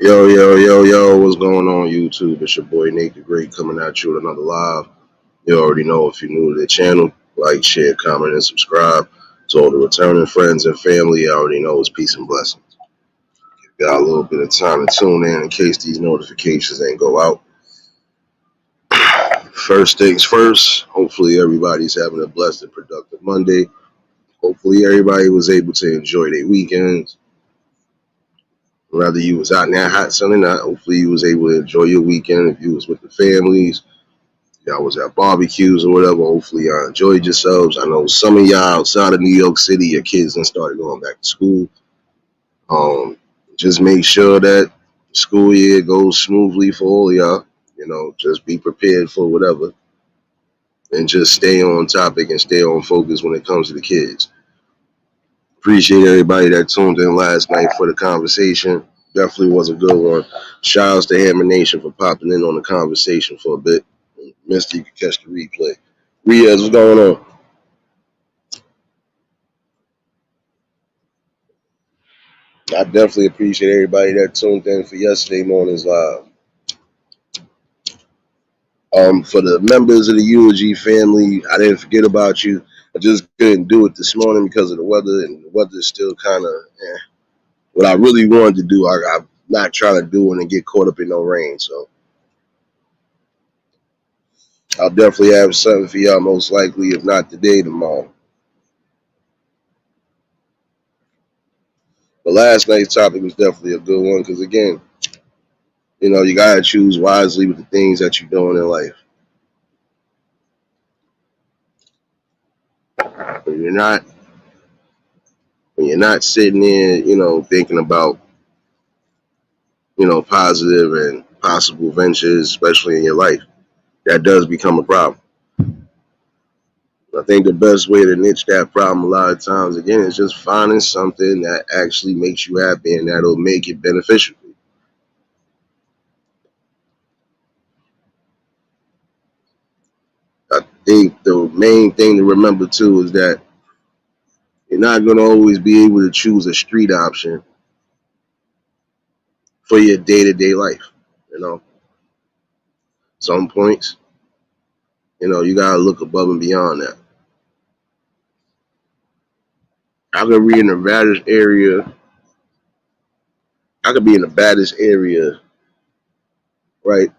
Yo, yo, yo, yo, what's going on YouTube? It's your boy Nate the Great coming at you with another live. You already know if you're new to the channel, like, share, comment, and subscribe. To all the returning friends and family, you already know it's peace and blessings. Got a little bit of time to tune in case these notifications ain't go out. First things first, hopefully everybody's having a blessed and productive Monday. Hopefully everybody was able to enjoy their weekends. Whether you was out in that hot sun or not, hopefully you was able to enjoy your weekend if you was with the families. Y'all was at barbecues or whatever. Hopefully y'all enjoyed yourselves. I know some of y'all outside of New York City, your kids done started going back to school. Um, just make sure that the school year goes smoothly for all y'all. Just be prepared for whatever. And just stay on topic and stay on focus when it comes to the kids. Appreciate everybody that tuned in last night for the conversation. Definitely was a good one. Shout outs to Hammer Nation for popping in on the conversation for a bit. Misty, you can catch the replay. Riaz, what's going on? I definitely appreciate everybody that tuned in for yesterday morning's live. For the members of the Eulogy family, I didn't forget about you. I just couldn't do it this morning because of the weather, and the weather is still kind of what I really wanted to do. I'm not trying to do it and get caught up in no rain, so I'll definitely have something for y'all most likely, if not today, tomorrow. But last night's topic was definitely a good one because, again, you got to choose wisely with the things that you're doing in life. When you're not sitting there, thinking about, positive and possible ventures, especially in your life, that does become a problem. I think the best way to niche that problem a lot of times, again, is just finding something that actually makes you happy and that'll make it beneficial. I think the main thing to remember too is that you're not going to always be able to choose a street option for your day-to-day life. Some points, you got to look above and beyond that. I could be in the baddest area. I could be in the baddest area, right?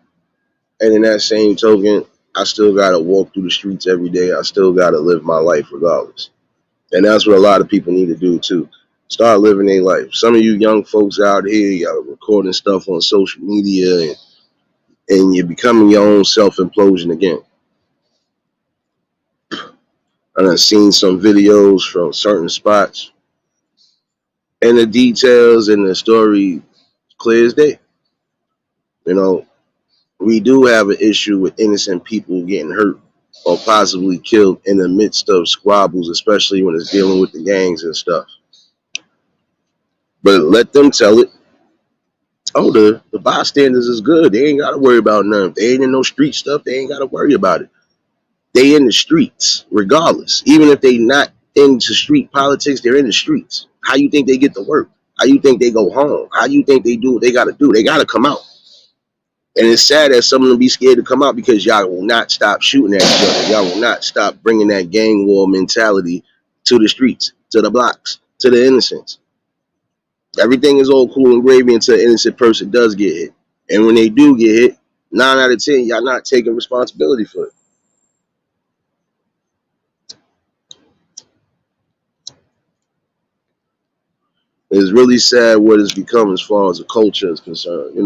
And in that same token, I still got to walk through the streets every day. I still got to live my life regardless. And that's what a lot of people need to do too. Start living their life. Some of you young folks out here, y'all recording stuff on social media and you're becoming your own self-implosion again. I've seen some videos from certain spots and the details and the story clear as day. We do have an issue with innocent people getting hurt or possibly killed in the midst of squabbles, especially when it's dealing with the gangs and stuff. But let them tell it. Oh, the bystanders is good. They ain't got to worry about nothing. If they ain't in no street stuff, they ain't got to worry about it. They in the streets, regardless. Even if they not into street politics, they're in the streets. How you think they get to work? How you think they go home? How you think they do what they got to do? They got to come out. And it's sad that some of them be scared to come out because y'all will not stop shooting at each other. Y'all will not stop bringing that gang war mentality to the streets, to the blocks, to the innocents. Everything is all cool and gravy until an innocent person does get hit. And when they do get hit, 9 out of 10, y'all not taking responsibility for it. It's really sad what it's become as far as the culture is concerned.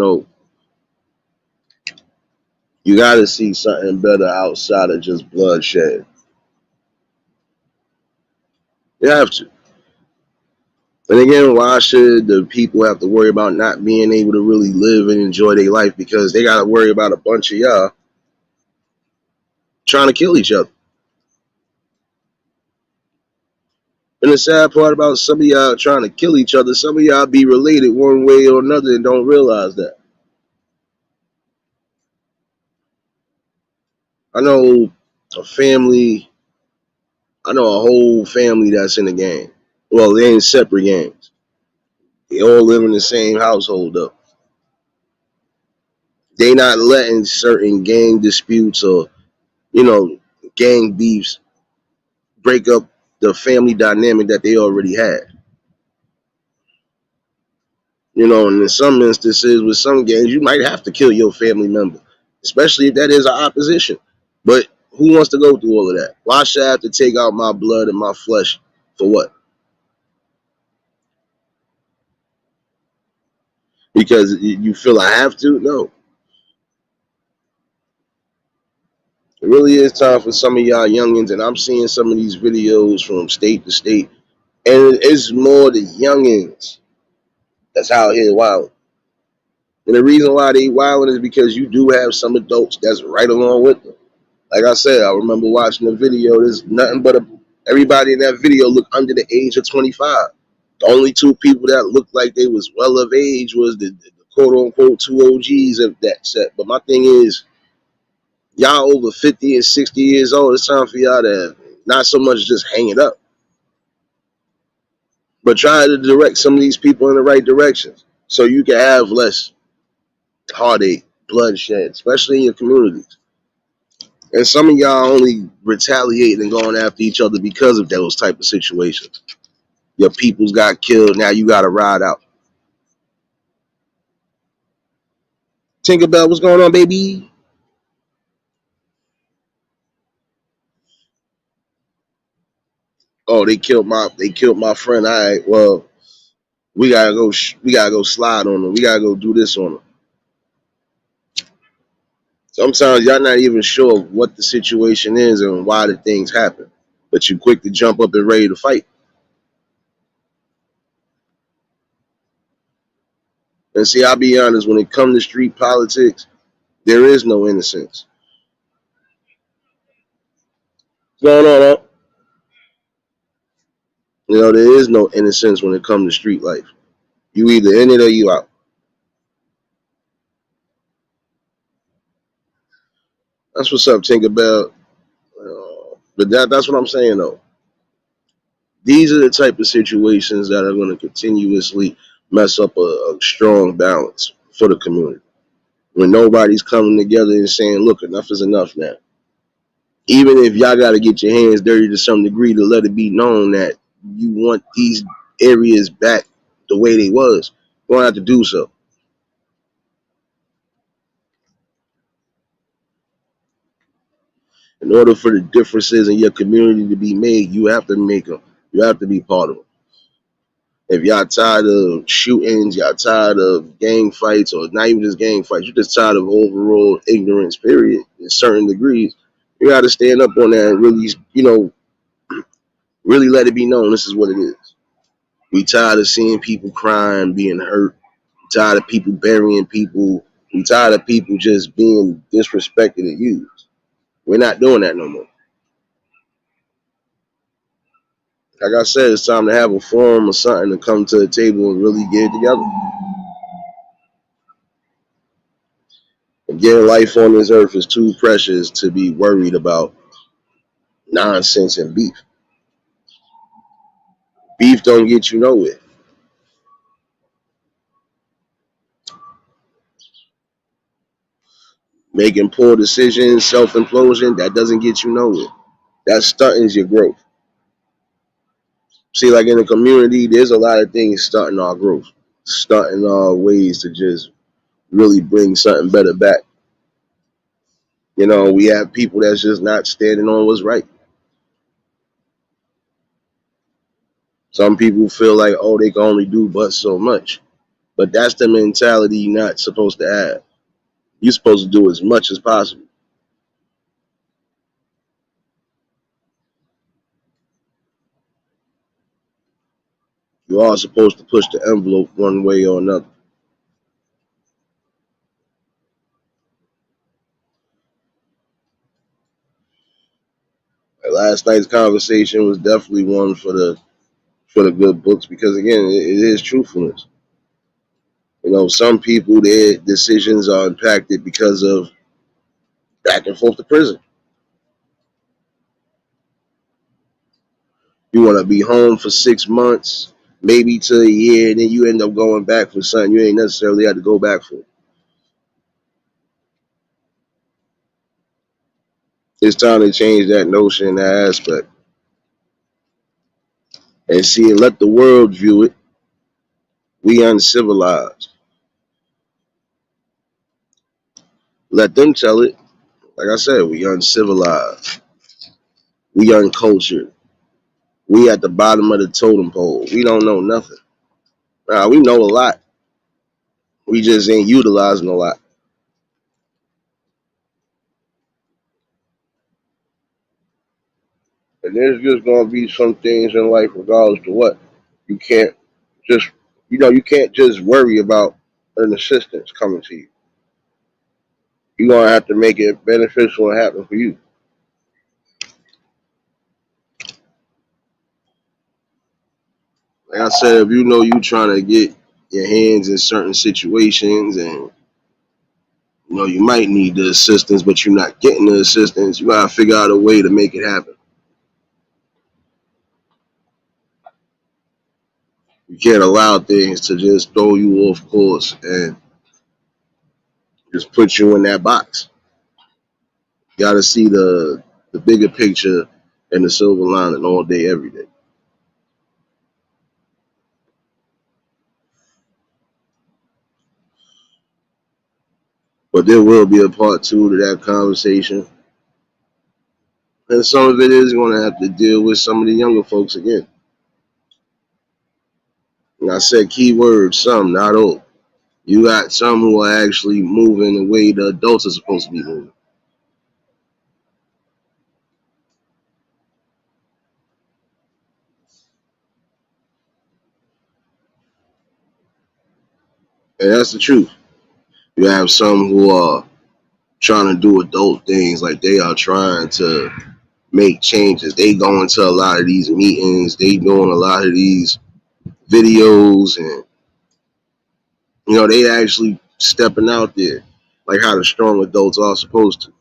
You got to see something better outside of just bloodshed. You have to. And again, why should the people have to worry about not being able to really live and enjoy their life because they got to worry about a bunch of y'all trying to kill each other? And the sad part about some of y'all trying to kill each other, some of y'all be related one way or another and don't realize that. I know a family, I know a whole family that's in the gang. Well, they ain't separate gangs. They all live in the same household though. They not letting certain gang disputes or, gang beefs break up the family dynamic that they already had. And in some instances with some gangs, you might have to kill your family member, especially if that is an opposition. But who wants to go through all of that? Why should I have to take out my blood and my flesh for what? Because you feel I have to? No. It really is time for some of y'all youngins, and I'm seeing some of these videos from state to state, and it's more the youngins that's out here wilding. And the reason why they wilding is because you do have some adults that's right along with them. Like I said, I remember watching the video. There's nothing but everybody in that video looked under the age of 25. The only two people that looked like they was well of age was the quote unquote two OGs of that set. But my thing is, y'all over 50 and 60 years old. It's time for y'all to not so much just hang it up, but try to direct some of these people in the right directions so you can have less heartache, bloodshed, especially in your communities. And some of y'all only retaliating and going after each other because of those type of situations. Your peoples got killed. Now you got to ride out. Tinkerbell, what's going on, baby? Oh, they killed my friend. All right, well, we gotta go slide on them. We gotta go do this on them. Sometimes y'all not even sure what the situation is and why the things happen, but you quick to jump up and ready to fight. And see, I'll be honest, when it comes to street politics, there is no innocence. What's going on, huh? There is no innocence when it comes to street life. You either in it or you out. That's what's up, Tinkerbell. But that's what I'm saying, though. These are the type of situations that are going to continuously mess up a strong balance for the community. When nobody's coming together and saying, look, enough is enough now. Even if y'all got to get your hands dirty to some degree to let it be known that you want these areas back the way they was, you're going to have to do so. In order for the differences in your community to be made, you have to make them. You have to be part of them. If y'all tired of shootings, y'all tired of gang fights, or not even just gang fights, you're just tired of overall ignorance, period, in certain degrees, you got to stand up on that and really, really let it be known this is what it is. We tired of seeing people crying, being hurt. We tired of people burying people. We tired of people just being disrespected and used. We're not doing that no more. Like I said, it's time to have a forum or something to come to the table and really get it together. Again, life on this earth is too precious to be worried about nonsense and beef. Beef don't get you nowhere. Making poor decisions, self-implosion, that doesn't get you nowhere. That stuntens your growth. See, like in the community, there's a lot of things stunting our growth, stunting our ways to just really bring something better back. We have people that's just not standing on what's right. Some people feel like, oh, they can only do but so much. But that's the mentality you're not supposed to have. You're supposed to do as much as possible. You are supposed to push the envelope one way or another. Last night's conversation was definitely one for the good books because again, it is truthfulness. Some people their decisions are impacted because of back and forth to prison. You want to be home for 6 months, maybe to a year, and then you end up going back for something you ain't necessarily had to go back for. It's time to change that notion, that aspect, and see and let the world view it. We uncivilized. Let them tell it. Like I said, we uncivilized. We uncultured. We at the bottom of the totem pole. We don't know nothing. Nah, we know a lot. We just ain't utilizing a lot. And there's just gonna be some things in life, regardless to what. You can't just, you can't just worry about an assistance coming to you. You're gonna have to make it beneficial and happen for you. Like I said, if you know you trying to get your hands in certain situations and you might need the assistance, but you're not getting the assistance, you gotta figure out a way to make it happen. You can't allow things to just throw you off course and just put you in that box. You gotta see the bigger picture and the silver lining all day, every day. But there will be a part two to that conversation. And some of it is going to have to deal with some of the younger folks again. And I said keywords, some, not all. You got some who are actually moving the way the adults are supposed to be moving. And that's the truth. You have some who are trying to do adult things, like they are trying to make changes. They go into a lot of these meetings, they doing a lot of these videos, and they actually stepping out there like how the strong adults are supposed to.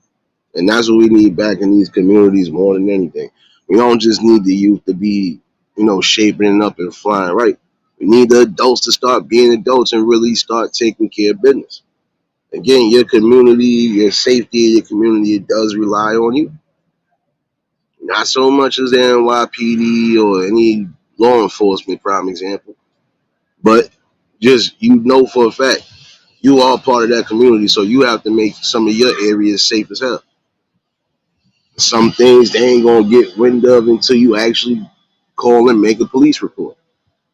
And that's what we need back in these communities more than anything. We don't just need the youth to be, shaping it up and flying right. We need the adults to start being adults and really start taking care of business. Again, your community, your safety of your community, it does rely on you. Not so much as the NYPD or any law enforcement, prime example, but just for a fact, you are part of that community, so you have to make some of your areas safe as hell. Some things they ain't gonna get wind of until you actually call and make a police report.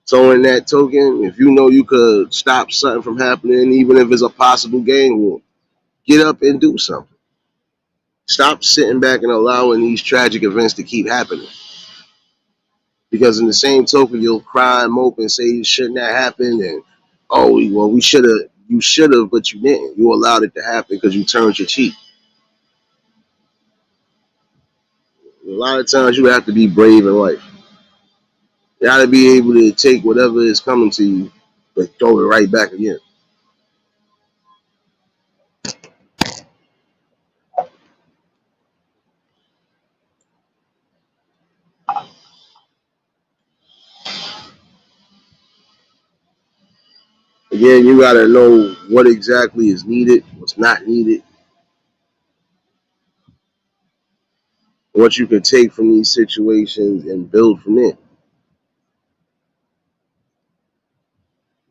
So in that token, if you know you could stop something from happening, even if it's a possible gang war, get up and do something. Stop sitting back and allowing these tragic events to keep happening. Because in the same token, you'll cry and mope and say, shouldn't that happen? And, oh, well, we should have, you should have, but you didn't. You allowed it to happen because you turned your cheek. A lot of times you have to be brave in life. You got to be able to take whatever is coming to you, but throw it right back again. Again, you got to know what exactly is needed, what's not needed, what you can take from these situations and build from it.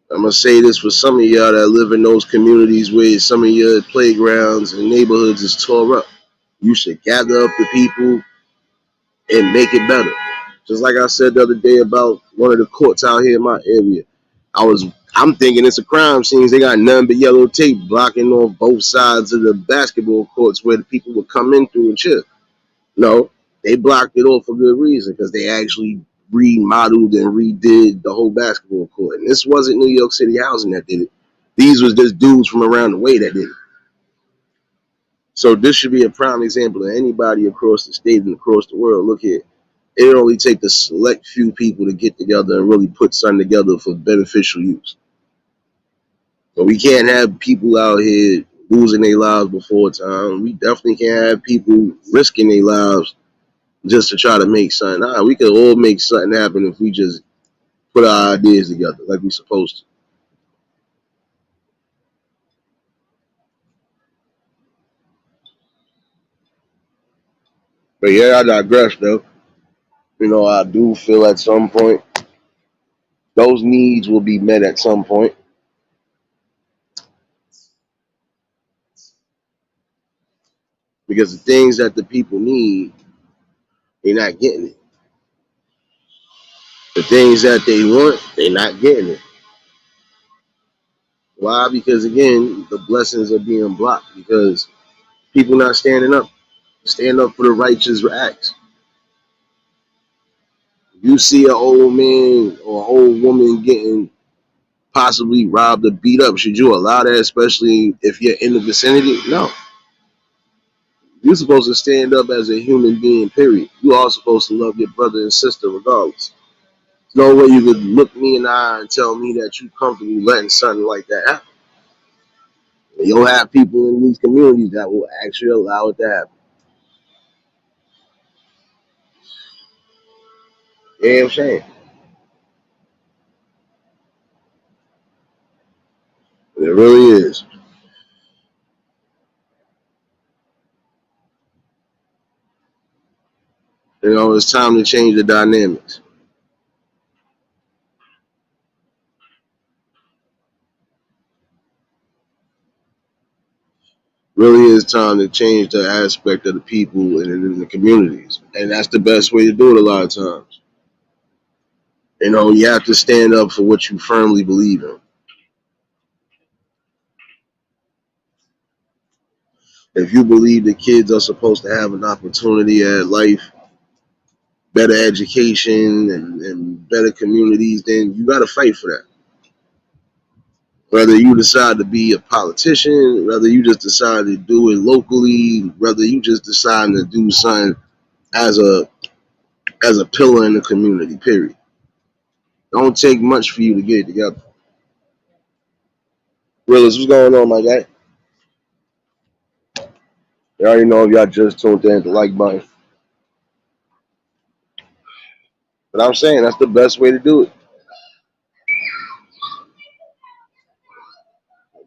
I'm going to say this for some of y'all that live in those communities where some of your playgrounds and neighborhoods is tore up. You should gather up the people and make it better. Just like I said the other day about one of the courts out here in my area. I'm thinking it's a crime scene. They got nothing but yellow tape blocking on both sides of the basketball courts where the people would come in through and chill. No, they blocked it off for good reason because they actually remodeled and redid the whole basketball court. And this wasn't New York City housing that did it. These was just dudes from around the way that did it. So this should be a prime example of anybody across the state and across the world. Look here, it only take a select few people to get together and really put something together for beneficial use. But we can't have people out here losing their lives before time. We definitely can't have people risking their lives just to try to make something. We could all make something happen if we just put our ideas together like we supposed to. But yeah, I digress though. I do feel at some point those needs will be met at some point because the things that the people need, they're not getting it. The things that they want, they're not getting it. Why? Because again, the blessings are being blocked because people not standing up, stand up for the righteous acts. You see an old man or an old woman getting possibly robbed or beat up, should you allow that, especially if you're in the vicinity? No. You're supposed to stand up as a human being, period. You are supposed to love your brother and sister regardless. There's no way you could look me in the eye and tell me that you comfortable letting something like that happen. And you'll have people in these communities that will actually allow it to happen. You know what I'm saying? It really is. It's time to change the dynamics. Really is time to change the aspect of the people and in the communities. And that's the best way to do it a lot of times. You have to stand up for what you firmly believe in. If you believe that kids are supposed to have an opportunity at life, better education, and better communities, then you got to fight for that. Whether you decide to be a politician, whether you just decide to do it locally, whether you just decide to do something as a pillar in the community, period. Don't take much for you to get it together. Willis, what's going on, my guy? You already know if y'all just tuned in the like button. But I'm saying that's the best way to do it.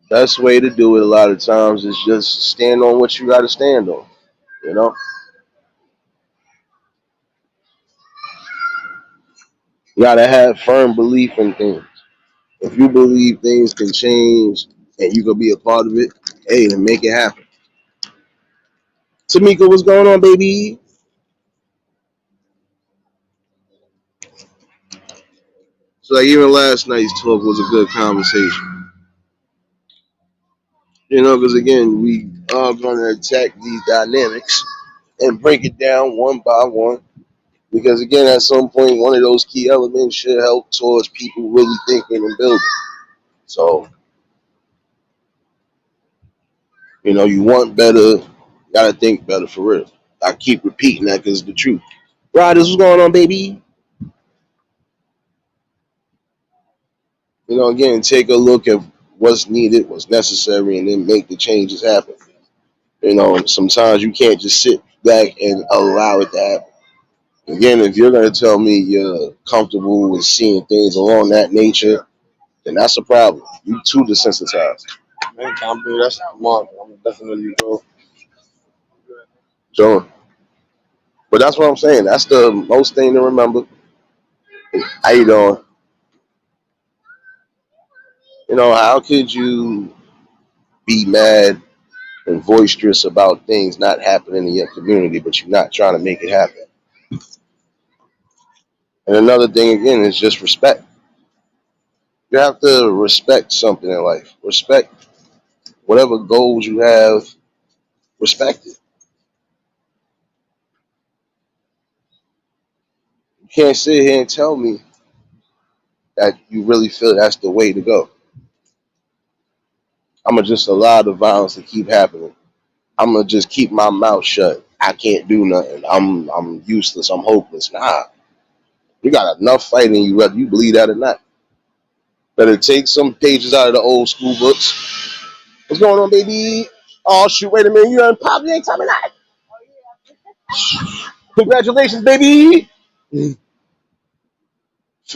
Best way to do it a lot of times is just stand on what you got to stand on. You know, you got to have firm belief in things. If you believe things can change and you can be a part of it, hey, then make it happen. Tamika, what's going on, baby? So like even last night's talk was a good conversation. Because again, we are going to attack these dynamics and break it down one by one. Because again, at some point, one of those key elements should help towards people really thinking and building. So, you want better, gotta think better for real. I keep repeating that because it's the truth. Riders, what's going on, baby? Again, take a look at what's needed, what's necessary, and then make the changes happen. Sometimes you can't just sit back and allow it to happen. Again, if you're going to tell me you're comfortable with seeing things along that nature, then that's a problem. You too desensitized. Man, that's Mark. I'm definitely go. So, but that's what I'm saying. That's the most thing to remember. How you doing? How could you be mad and boisterous about things not happening in your community, but you're not trying to make it happen? And another thing again is just respect. You have to respect something in life. Respect whatever goals you have. Respect it. You can't sit here and tell me that you really feel that's the way to go. I'm gonna just allow the violence to keep happening. I'm gonna just keep my mouth shut. I can't do nothing. I'm useless. I'm hopeless. Nah, you got enough fight in you, whether you believe that or not. Better take some pages out of the old school books. What's going on, baby? Oh shoot! Wait a minute. You done pop? You ain't telling me that. Congratulations, baby. Feel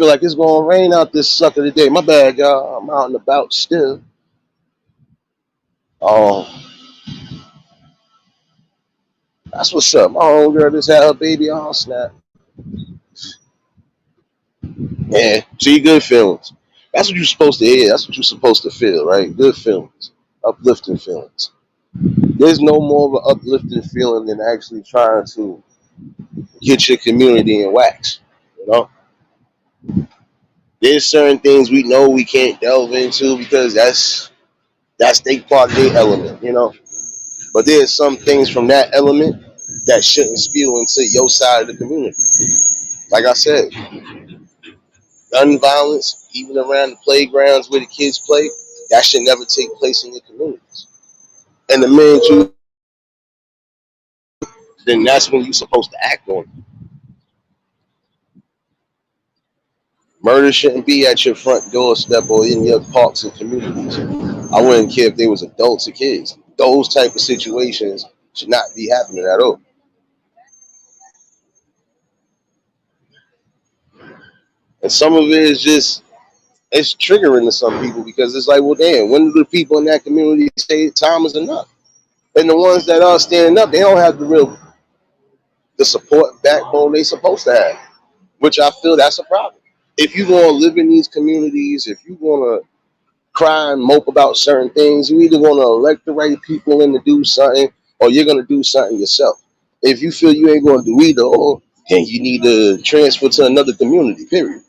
like it's gonna rain out this sucker today. My bad, y'all. I'm out and about still. Um, That's what's up. My homegirl just had her baby on snap. Yeah, see, good feelings. That's what you're supposed to hear. That's what you're supposed to feel, right? Good feelings, uplifting feelings. There's no more of an uplifting feeling than actually trying to get your community in wax. You know, there's certain things we know we can't delve into because that's they part of their element. You know, but there's some things from that element that shouldn't spill into your side of the community. Like I said, gun violence, even around the playgrounds where the kids play, that should never take place in your communities. And the minute you, then that's when you're supposed to act on it. Murder shouldn't be at your front doorstep or in your parks and communities. I wouldn't care if they was adults or kids. Those type of situations should not be happening at all. And some of it is just it's triggering to some people because it's like, well, damn, when do the people in that community say time is enough? And the ones that are standing up, they don't have the support backbone they supposed to have, which I feel that's a problem. If you're gonna live in these communities, if you're gonna cry and mope about certain things, you either gonna elect the right people in to do something, or you're gonna do something yourself. If you feel you ain't gonna do either, or then you need to transfer to another community. Period.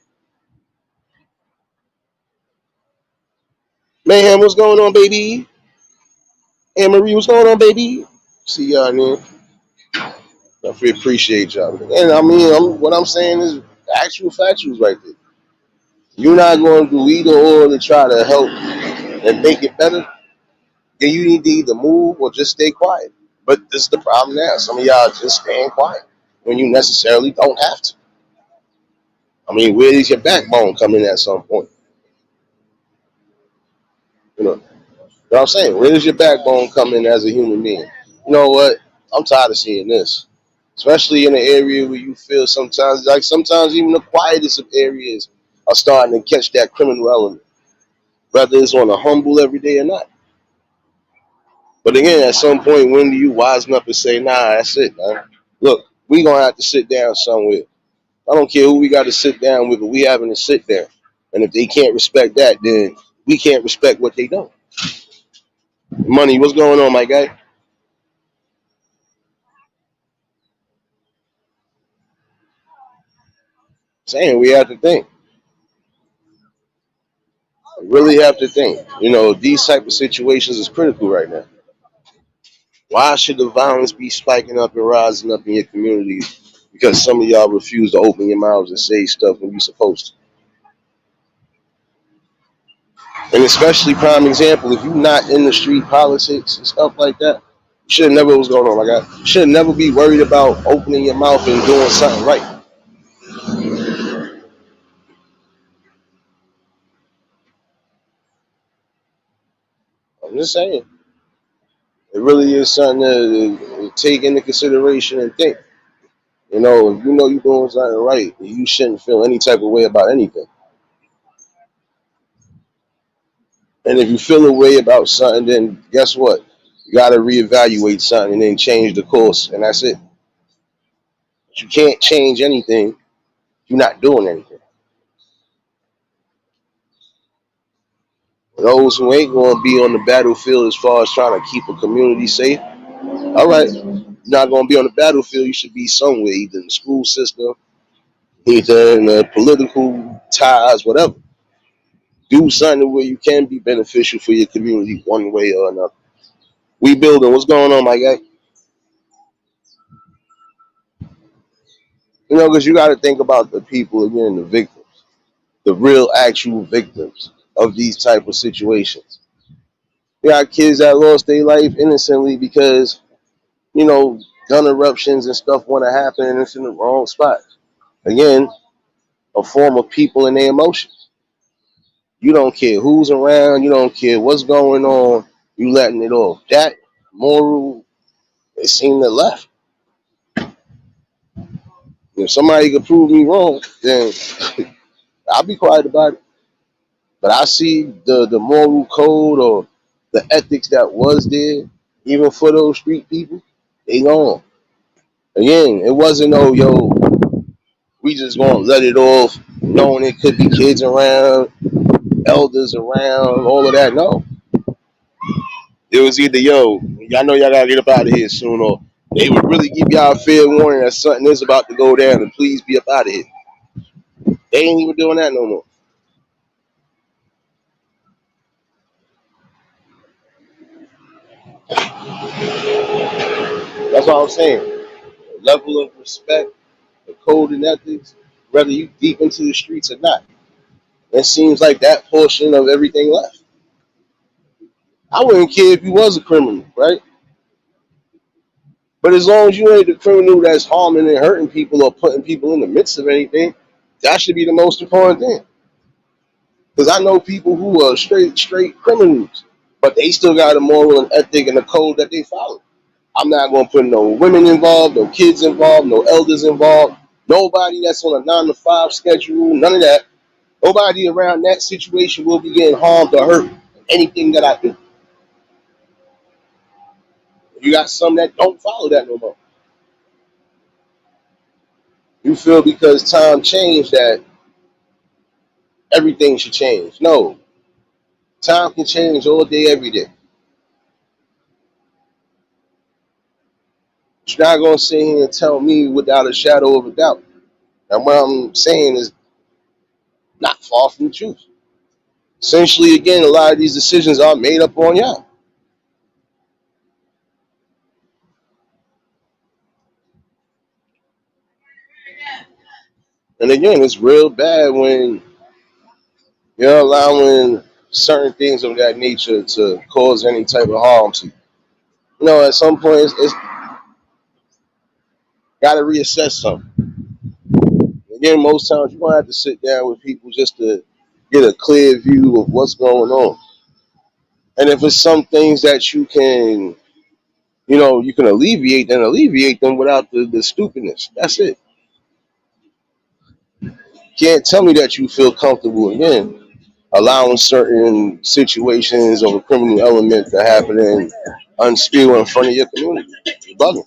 Man, what's going on, baby? Anne Marie, what's going on, baby? See y'all, man. I appreciate y'all. And I mean, what I'm saying is actual factuals right there. You're not going to do either or to try to help and make it better. Then you need to either move or just stay quiet. But this is the problem now. Some of y'all just staying quiet when you necessarily don't have to. I mean, where does your backbone come in at some point? You know what I'm saying? Where does your backbone come in as a human being? You know what? I'm tired of seeing this. Especially in an area where you feel sometimes even the quietest of areas are starting to catch that criminal element, whether it's on a humble every day or not. But again, at some point, when do you wisen up and say, nah, that's it, man. Look, we gonna have to sit down somewhere. I don't care who we got to sit down with, but we having to sit there. And if they can't respect that, then we can't respect what they do. Money, what's going on, my guy? Saying we have to think. We really have to think. You know, these type of situations is critical right now. Why should the violence be spiking up and rising up in your community because some of y'all refuse to open your mouths and say stuff when you're supposed to? And especially prime example, if you're not in the street politics and stuff like that, you should never what's going on, my guy. You should never be worried about opening your mouth and doing something right. I'm just saying. It really is something to take into consideration and think. You know, if you know you're doing something right, you shouldn't feel any type of way about anything. And if you feel a way about something, then guess what? You got to reevaluate something and then change the course, and that's it. But you can't change anything. You're not doing anything. Those who ain't going to be on the battlefield as far as trying to keep a community safe, all right, you're not going to be on the battlefield. You should be somewhere, either in the school system, either in the political ties, whatever. Do something where you can be beneficial for your community one way or another. We building. What's going on, my guy? You know, because you got to think about the people again, the victims, the real actual victims of these type of situations. You got kids that lost their life innocently because gun eruptions and stuff want to happen and it's in the wrong spot. Again, a form of people and their emotions. You don't care who's around. You don't care what's going on. You letting it off. That moral, it seemed to left. If somebody could prove me wrong, then I'll be quiet about it. But I see the moral code or the ethics that was there, even for those street people, they gone. Again, it wasn't no yo, we just gonna let it off, knowing it could be kids around, elders around, all of that. No, it was either yo, y'all know y'all gotta get up out of here soon, or they would really give y'all a fair warning that something is about to go down, and please be up out of here. They ain't even doing that no more. That's what I'm saying. The level of respect, the code and ethics, whether you deep into the streets or not. It seems like that portion of everything left. I wouldn't care if you was a criminal, right? But as long as you ain't the criminal that's harming and hurting people or putting people in the midst of anything, that should be the most important thing. Because I know people who are straight criminals, but they still got a moral and ethic and a code that they follow. I'm not going to put no women involved, no kids involved, no elders involved, nobody that's on a 9 to 5 schedule, none of that. Nobody around that situation will be getting harmed or hurt. Anything that I do, you got some that don't follow that no more. You feel because time changed that everything should change. No, time can change all day, every day. You're not gonna sit here and tell me without a shadow of a doubt. And what I'm saying is not far from the truth. Essentially, again, a lot of these decisions are made up on y'all. And again, it's real bad when you're allowing certain things of that nature to cause any type of harm to you. You know, at some point, it's got to reassess something. Again, most times you're gonna have to sit down with people just to get a clear view of what's going on. And if it's some things that you can, you can alleviate, then alleviate them without the stupidness. That's it. Can't tell me that you feel comfortable again allowing certain situations of a criminal element to happen and unspill in front of your community. You're bugging.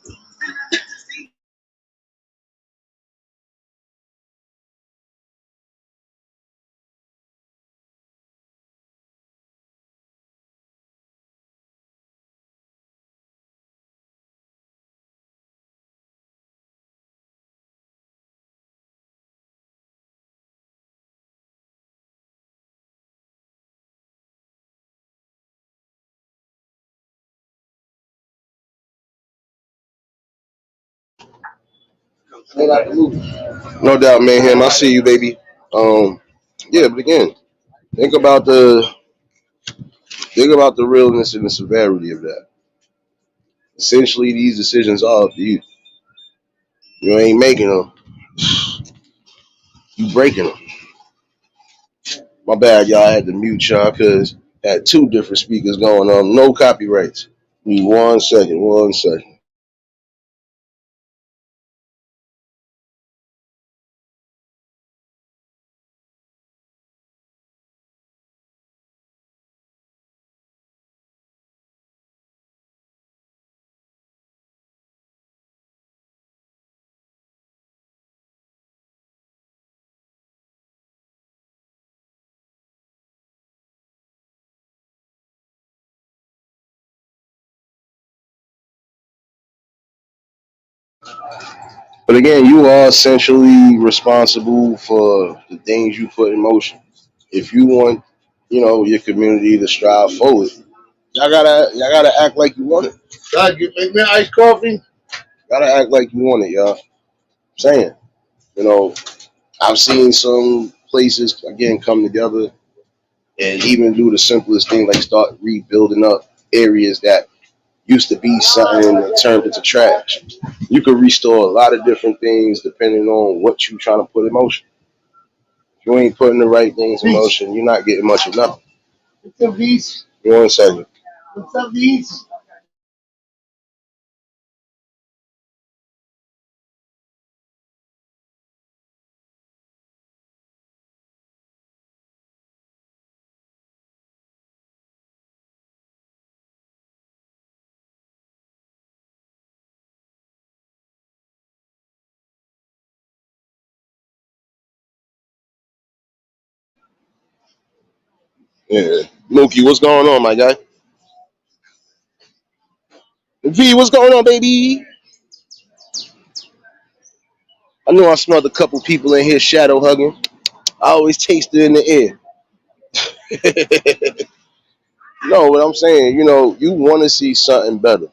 No doubt, Mayhem. I see you, baby. Um, yeah, but again, think about the think about the realness and the severity of that. Essentially, these decisions are up to you. You ain't making them. You breaking them. My bad, y'all. I had to mute y'all because I had two different speakers going on. No copyrights. Give me 1 second. 1 second. But again, you are essentially responsible for the things you put in motion. If you want, your community to strive forward, y'all gotta act like you want it. God, you make me iced coffee? Gotta act like you want it, y'all. I'm saying, you know, I've seen some places again come together and even do the simplest thing like start rebuilding up areas that used to be something that turned into trash. You could restore a lot of different things depending on what you're trying to put in motion. If you ain't putting the right things in motion, you're not getting much of nothing. What's up, Beast? 1 second. What's up, Beast? Yeah. Mookie, what's going on, my guy? V, what's going on, baby? I know I smelled a couple people in here shadow hugging. I always taste it in the air. No, what I'm saying, you want to see something better.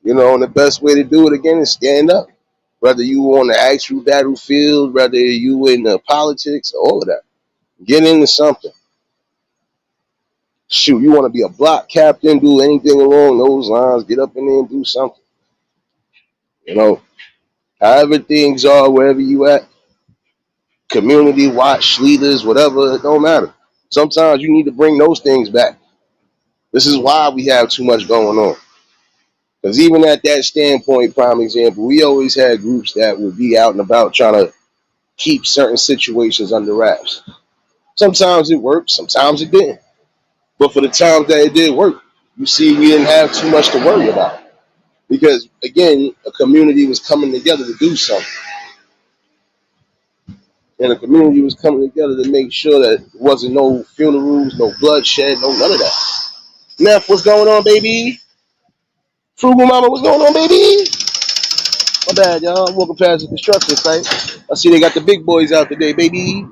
And the best way to do it again is stand up. Whether you on the actual battlefield, whether you in the politics, all of that. Get into something. Shoot, you want to be a block captain, do anything along those lines, get up in there and do something. You know, however things are, wherever you at, community watch, leaders, whatever, it don't matter. Sometimes you need to bring those things back. This is why we have too much going on. Because even at that standpoint, prime example, we always had groups that would be out and about trying to keep certain situations under wraps. Sometimes it worked, sometimes it didn't. But for the times that it did work, you see, we didn't have too much to worry about. Because, again, a community was coming together to do something. And the community was coming together to make sure that there wasn't no funerals, no bloodshed, no none of that. Neff, what's going on, baby? Frugal Mama, what's going on, baby? My bad, y'all. I'm walking past the construction site. I see they got the big boys out today, baby.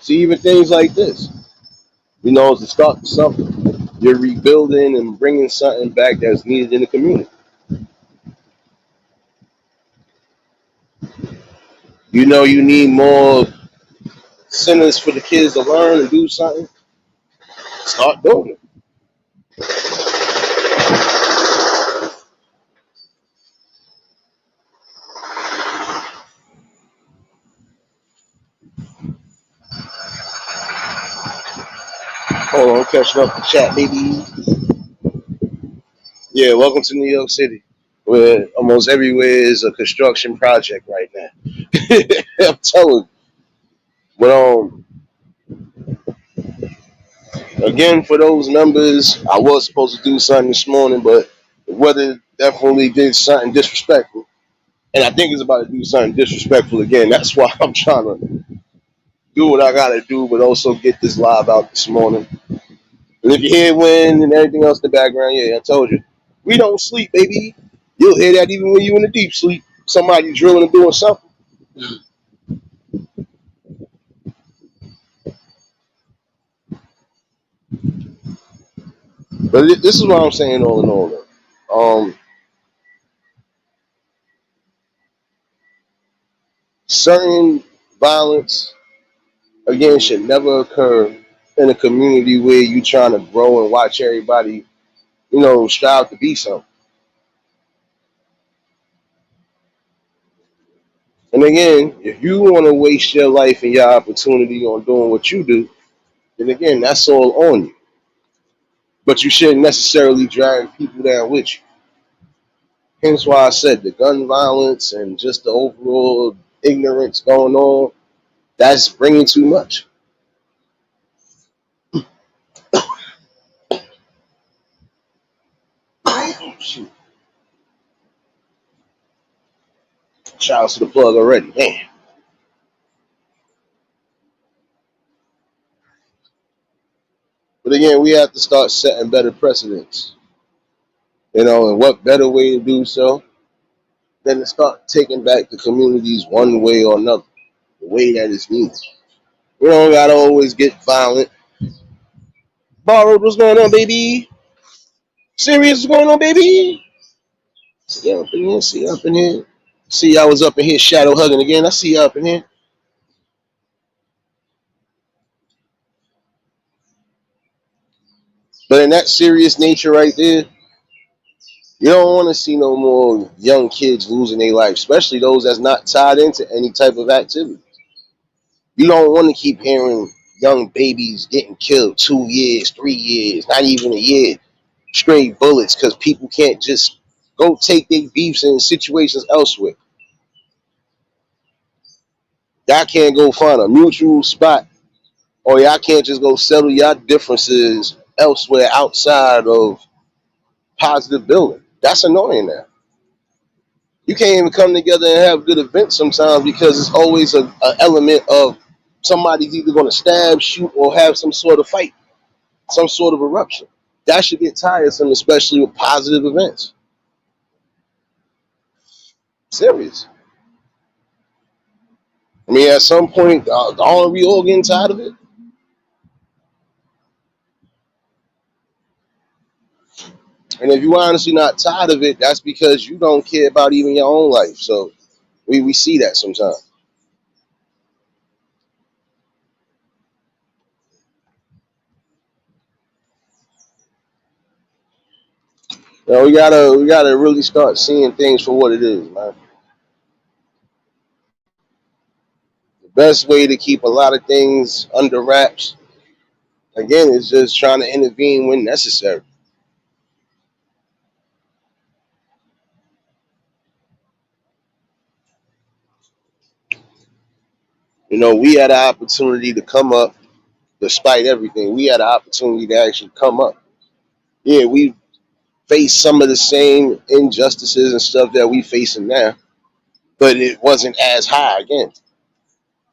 See, even things like this, it's to start something. You're rebuilding and bringing something back that's needed in the community. You need more centers for the kids to learn and do something. Start doing it. Hold on, I'm catching up the chat, baby. Yeah, welcome to New York City, where almost everywhere is a construction project right now. I'm telling you. But again, for those members, I was supposed to do something this morning, but the weather definitely did something disrespectful. And I think it's about to do something disrespectful again. That's why I'm trying to do what I gotta do, but also get this live out this morning. And if you hear wind and everything else in the background, yeah, I told you. We don't sleep, baby. You'll hear that even when you're in a deep sleep. Somebody drilling and doing something. But this is what I'm saying all in all. Certain violence, again, should never occur in a community where you're trying to grow and watch everybody, strive to be something. And again, if you want to waste your life and your opportunity on doing what you do, then again, that's all on you. But you shouldn't necessarily drag people down with you. Hence why I said the gun violence and just the overall ignorance going on, that's bringing too much. Shoot. Shout out to the plug already. Man. But again, we have to start setting better precedents. And what better way to do so than to start taking back the communities one way or another, the way that is needed. We don't gotta always get violent. Borrowed, what's going on, baby? Serious, what's going on, baby? See you up in here, see you up in here. See, I was up in here shadow hugging again. I see you up in here. But in that serious nature right there, you don't want to see no more young kids losing their life, especially those that's not tied into any type of activity. You don't want to keep hearing young babies getting killed 2 years, 3 years, not even a year, straight bullets because people can't just go take their beefs in situations elsewhere. Y'all can't go find a mutual spot, or y'all can't just go settle y'all differences elsewhere outside of positive building. That's annoying now. You can't even come together and have good events sometimes because it's always a element of somebody's either going to stab, shoot, or have some sort of fight, some sort of eruption. That should get tiresome, especially with positive events. Serious. I mean, at some point, aren't we all getting tired of it? And if you're honestly not tired of it, that's because you don't care about even your own life. So we see that sometimes. You know, we gotta really start seeing things for what it is, man. The best way to keep a lot of things under wraps, again, is just trying to intervene when necessary. You know, we had an opportunity to come up despite everything. We had an opportunity to actually come up. Yeah, we faced some of the same injustices and stuff that we facing now, but it wasn't as high again.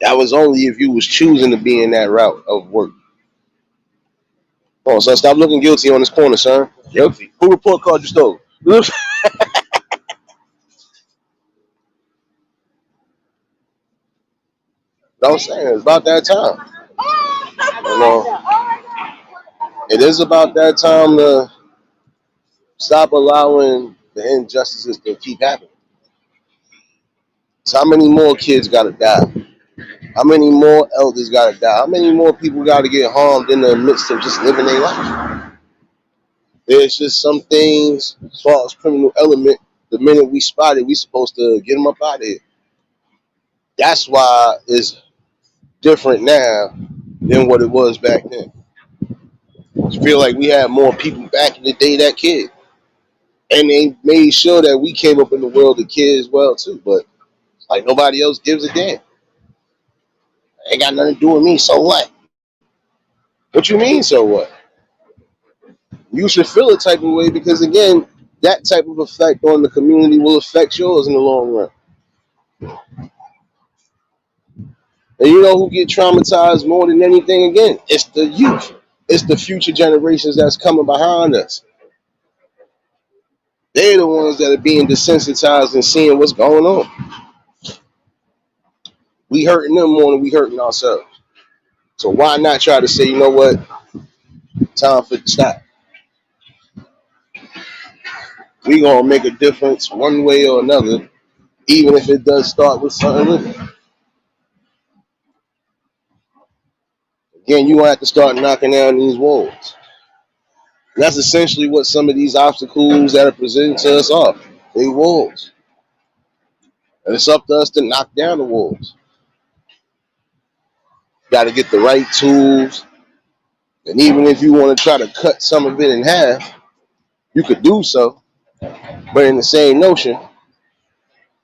That was only if you was choosing to be in that route of work. Oh, son, stop looking guilty on this corner, son. Guilty. Who report card you stole? That's what I'm saying. It's about that time. You know, it is about that time to stop allowing the injustices to keep happening. So how many more kids gotta die? How many more elders gotta die? How many more people gotta get harmed in the midst of just living their life? There's just some things as far as criminal element. The minute we spot it, we supposed to get them up out of here. That's why it's different now than what it was back then. I feel like we had more people back in the day that kid, and they made sure that we came up in the world of kids as well too. But like nobody else gives a damn. Ain't got nothing to do with me. So what? What you mean? So what? You should feel a type of way because again, that type of effect on the community will affect yours in the long run. And you know who get traumatized more than anything? Again, it's the youth. It's the future generations that's coming behind us. They're the ones that are being desensitized and seeing what's going on. We hurting them more than we hurting ourselves. So why not try to say, you know what, time for the stop. We gonna make a difference one way or another, even if it does start with something little. Again, you gonna have to start knocking down these walls. And that's essentially what some of these obstacles that are presented to us are. They walls. And it's up to us to knock down the walls. Got to get the right tools. And even if you want to try to cut some of it in half, you could do so. But in the same notion,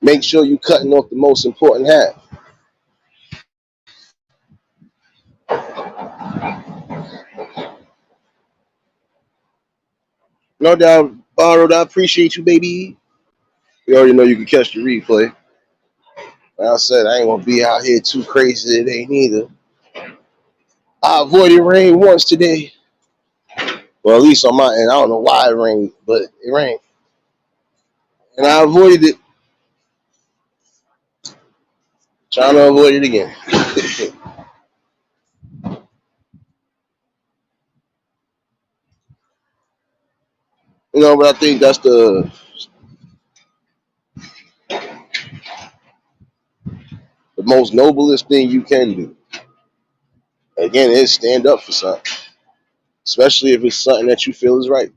make sure you're cutting off the most important half. No doubt, Borrowed, I appreciate you, baby. You already know you can catch the replay. Like I said, I ain't going to be out here too crazy today neither. I avoided rain once today. Well, at least on my end. I don't know why it rained, but it rained. And I avoided it. Trying to avoid it again. You know, but I think that's the most noblest thing you can do. Again, is stand up for something, especially if it's something that you feel is right.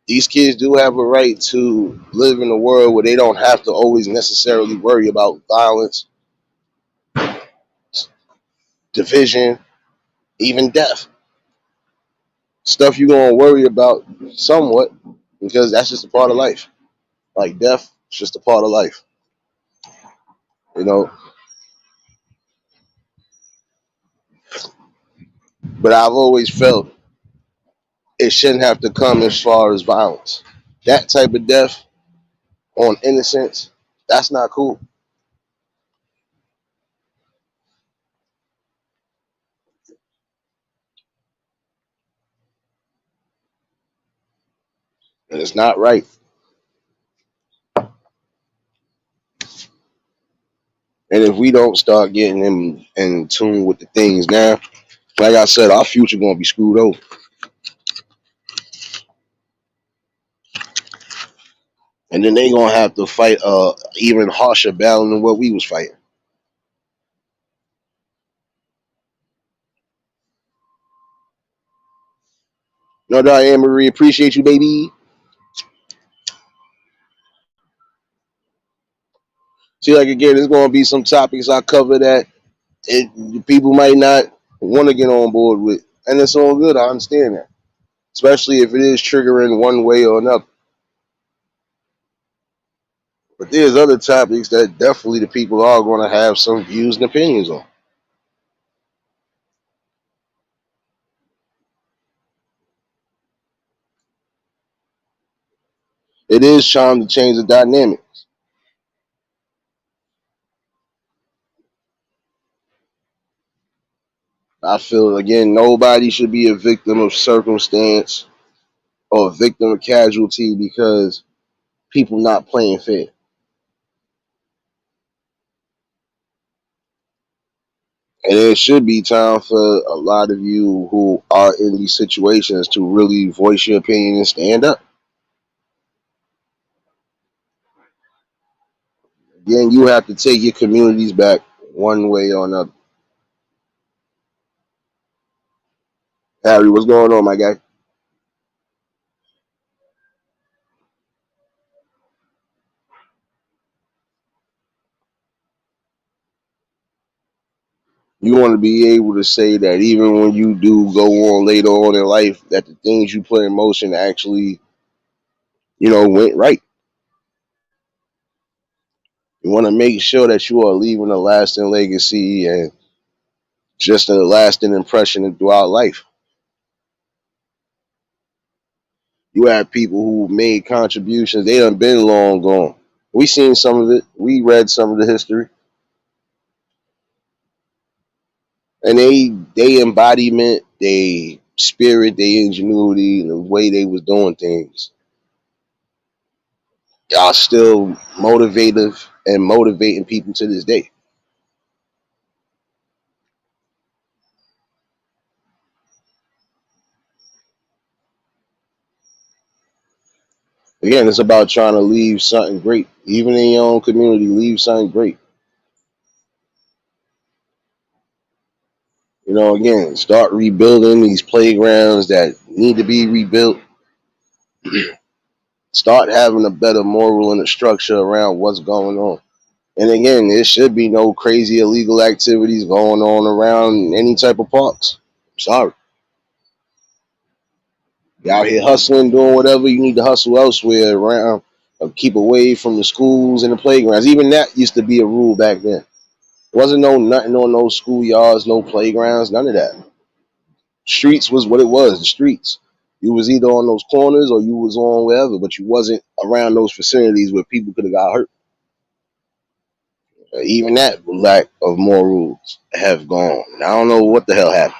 These kids do have a right to live in a world where they don't have to always necessarily worry about violence, division, even death. Stuff you're gonna worry about somewhat because that's just a part of life. Like death, it's just a part of life. You know, but I've always felt it shouldn't have to come as far as violence. That type of death, on innocence, that's not cool. And it's not right. And if we don't start getting in tune with the things now, like I said, our future gonna be screwed over. And then they gonna have to fight even harsher battle than what we was fighting. No doubt, Anne Marie, appreciate you, baby. See, like again, there's gonna be some topics I cover that people might not want to get on board with, and it's all good. I understand that, especially if it is triggering one way or another. But there's other topics that definitely the people are going to have some views and opinions on. It is time to change the dynamic. I feel again, nobody should be a victim of circumstance or a victim of casualty because people not playing fair. And it should be time for a lot of you who are in these situations to really voice your opinion and stand up. Again, you have to take your communities back one way or another. Harry, what's going on, my guy? You want to be able to say that even when you do go on later on in life, that the things you put in motion actually, went right. You want to make sure that you are leaving a lasting legacy and just a lasting impression throughout life. You have people who made contributions, they done been long gone. We seen some of it. We read some of the history. And they embodiment, they spirit, they ingenuity, and the way they was doing things are still motivative and motivating people to this day. Again, it's about trying to leave something great. Even in your own community, leave something great. Again, start rebuilding these playgrounds that need to be rebuilt. Start having a better moral and a structure around what's going on. And again, there should be no crazy illegal activities going on around any type of parks. Sorry. You out here hustling, doing whatever you need to hustle elsewhere around, or keep away from the schools and the playgrounds. Even that used to be a rule back then. Wasn't no nothing on no schoolyards, no playgrounds, none of that. Streets was what it was, the streets. You was either on those corners or you was on wherever, but you wasn't around those facilities where people could have got hurt. Even that lack of more rules have gone. I don't know what the hell happened.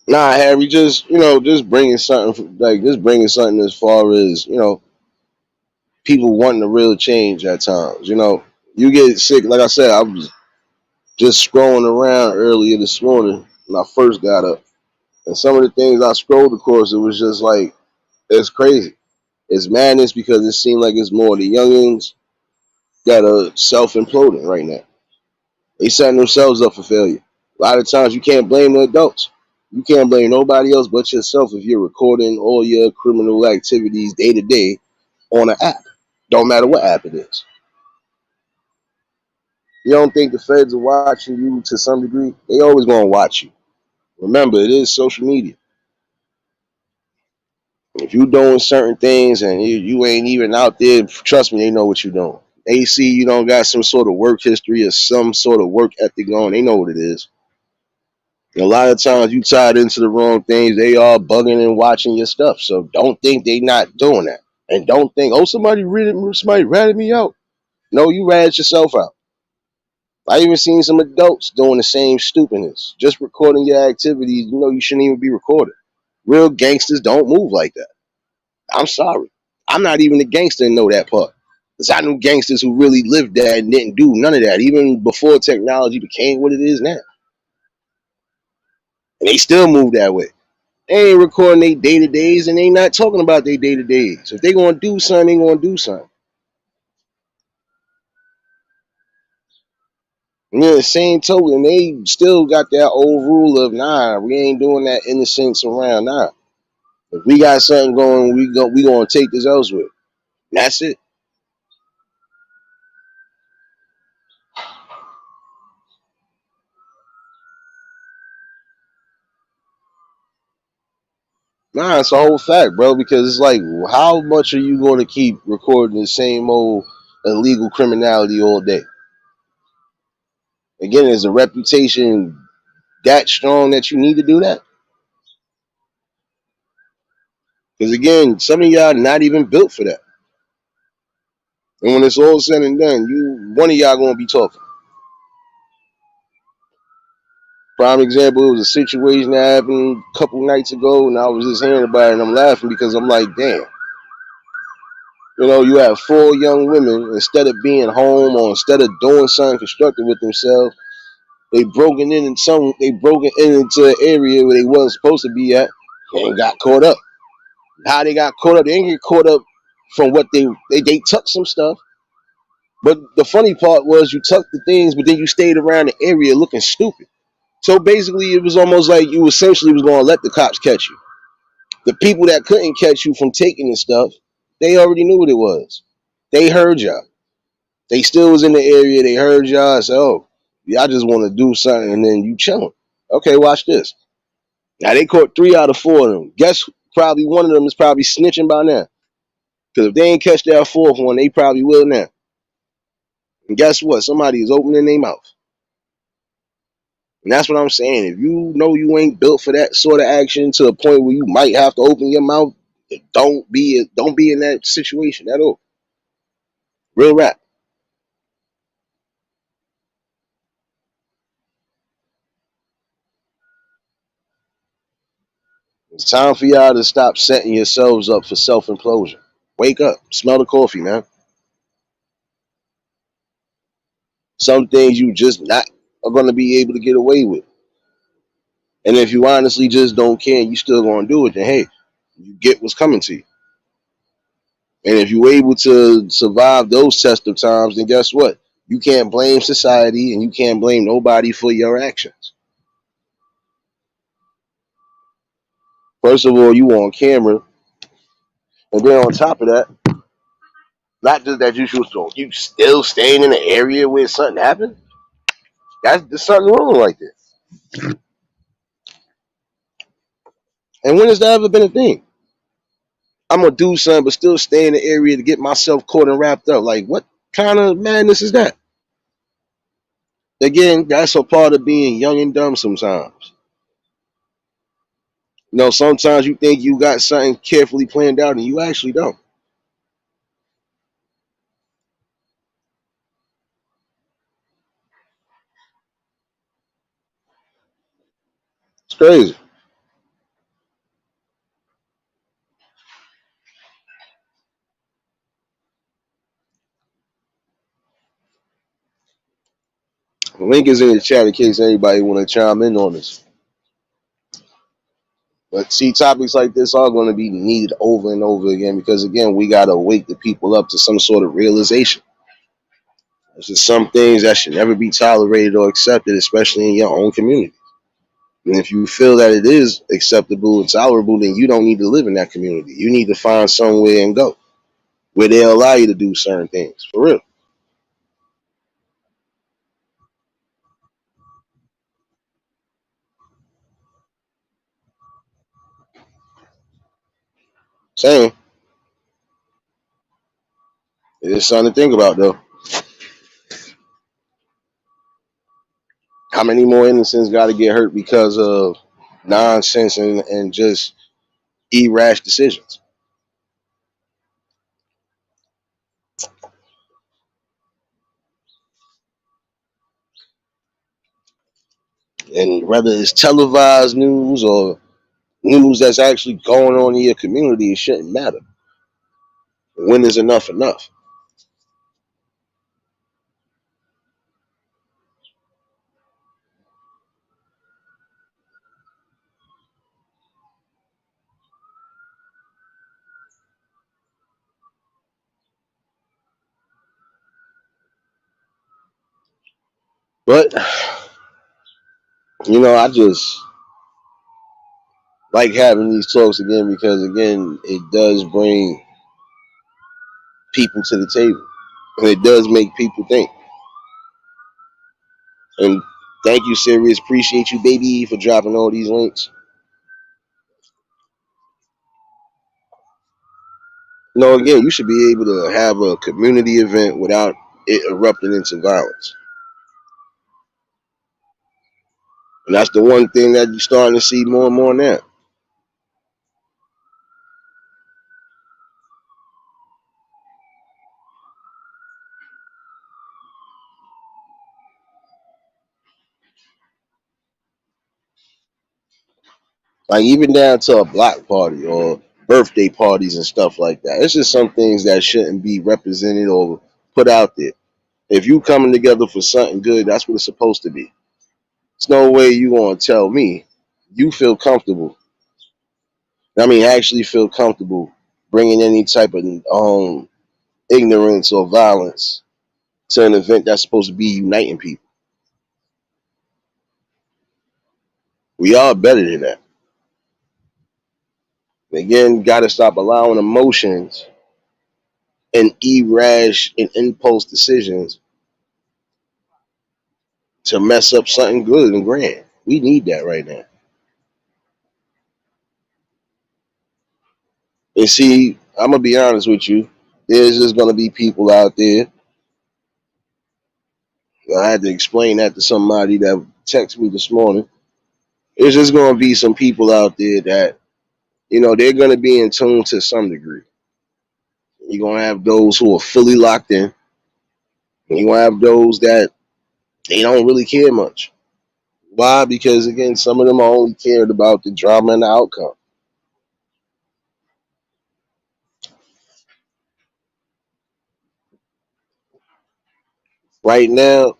Nah, Harry, just bringing something just bringing something as far as people wanting a real change at times. You get sick. Like I said, I was just scrolling around earlier this morning when I first got up, and some of the things I scrolled across, it was just like it's crazy. It's madness because it seemed like it's more the youngins that are self imploding right now. They setting themselves up for failure. A lot of times you can't blame the adults. You can't blame nobody else but yourself if you're recording all your criminal activities day to day on an app. Don't matter what app it is. You don't think the feds are watching you to some degree? They always gonna watch you. Remember, it is social media. If you doing certain things and you ain't even out there, trust me, they know what you're doing. They see you don't got some sort of work history or some sort of work ethic going. They know what it is. And a lot of times you tied into the wrong things. They are bugging and watching your stuff. So don't think they not doing that. And don't think, oh, somebody ratted me out. No, you ratted yourself out. I even seen some adults doing the same stupidness. Just recording your activities, you shouldn't even be recorded. Real gangsters don't move like that. I'm sorry. I'm not even a gangster and know that part. Because I knew gangsters who really lived that and didn't do none of that, even before technology became what it is now. And they still move that way. They ain't recording their day to days and they not talking about their day to days. If they gonna do something, they gonna do something. And then the same token, they still got that old rule of nah, we ain't doing that innocence around nah. If we got something going, we gonna take this elsewhere. That's it. Nah, it's a whole fact, bro. Because it's like, how much are you going to keep recording the same old illegal criminality all day? Again, is the reputation that strong that you need to do that? Because again, some of y'all not even built for that. And when it's all said and done, one of y'all gonna be talking. Prime example, it was a situation that happened a couple nights ago, and I was just hearing about it, and I'm laughing because I'm like, damn. You have four young women, instead of being home or instead of doing something constructive with themselves, they broken in into an area where they wasn't supposed to be at and got caught up. How they got caught up, they didn't get caught up from what they took some stuff. But the funny part was you took the things, but then you stayed around the area looking stupid. So basically, it was almost like you essentially was going to let the cops catch you. The people that couldn't catch you from taking the stuff, they already knew what it was. They heard y'all. They still was in the area. They heard y'all and said, "Oh, y'all just want to do something," and then you chilling. Okay, watch this. Now they caught 3 out of 4 of them. Guess probably one of them is probably snitching by now. Because if they ain't catch that fourth one, they probably will now. And guess what? Somebody is opening their mouth. And that's what I'm saying. If you know you ain't built for that sort of action to a point where you might have to open your mouth, don't be in that situation at all. Real rap. It's time for y'all to stop setting yourselves up for self implosion. Wake up. Smell the coffee, man. Some things you just not are gonna be able to get away with. And if you honestly just don't care and you still gonna do it, then hey, you get what's coming to you. And if you're able to survive those test of times, then guess what? You can't blame society and you can't blame nobody for your actions. First of all, you on camera, and then on top of that, not just that you still staying in the area where something happened. There's something wrong right there. And when has that ever been a thing? I'm gonna do something, but still stay in the area to get myself caught and wrapped up. Like, what kind of madness is that? Again, that's a part of being young and dumb sometimes. Sometimes you think you got something carefully planned out and you actually don't. It's crazy. The link is in the chat in case anybody want to chime in on this. But see, topics like this are going to be needed over and over again because, again, we got to wake the people up to some sort of realization. There's just some things that should never be tolerated or accepted, especially in your own community. And if you feel that it is acceptable and tolerable, then you don't need to live in that community. You need to find somewhere and go where they'll allow you to do certain things. For real. Saying, it is something to think about, though. How many more innocents got to get hurt because of nonsense and just irrash decisions? And whether it's televised news or news that's actually going on in your community, it shouldn't matter. When is enough enough? But I just like having these talks again because again, it does bring people to the table and it does make people think. And thank you, Sirius. Appreciate you, baby, for dropping all these links. Again, you should be able to have a community event without it erupting into violence. And that's the one thing that you're starting to see more and more now. Like even down to a block party or birthday parties and stuff like that. It's just some things that shouldn't be represented or put out there. If you coming together for something good, that's what it's supposed to be. There's no way you gonna tell me you feel comfortable. I mean, actually feel comfortable bringing any type of ignorance or violence to an event that's supposed to be uniting people. We are better than that. Again, got to stop allowing emotions and irrash and impulse decisions to mess up something good and grand. We need that right now. And see, I'm gonna be honest with you. There's just gonna be people out there. I had to explain that to somebody that texted me this morning. There's just gonna be some people out there that they're gonna be in tune to some degree. You're gonna have those who are fully locked in, and you're gonna have those that they don't really care much. Why? Because again, some of them are only cared about the drama and the outcome. Right now,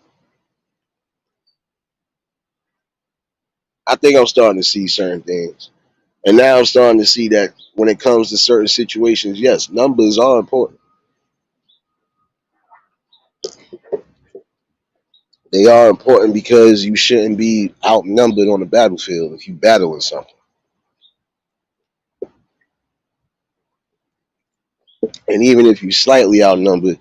I think I'm starting to see certain things. And now I'm starting to see that when it comes to certain situations, yes, numbers are important. They are important because you shouldn't be outnumbered on the battlefield if you're battling something. And even if you're slightly outnumbered,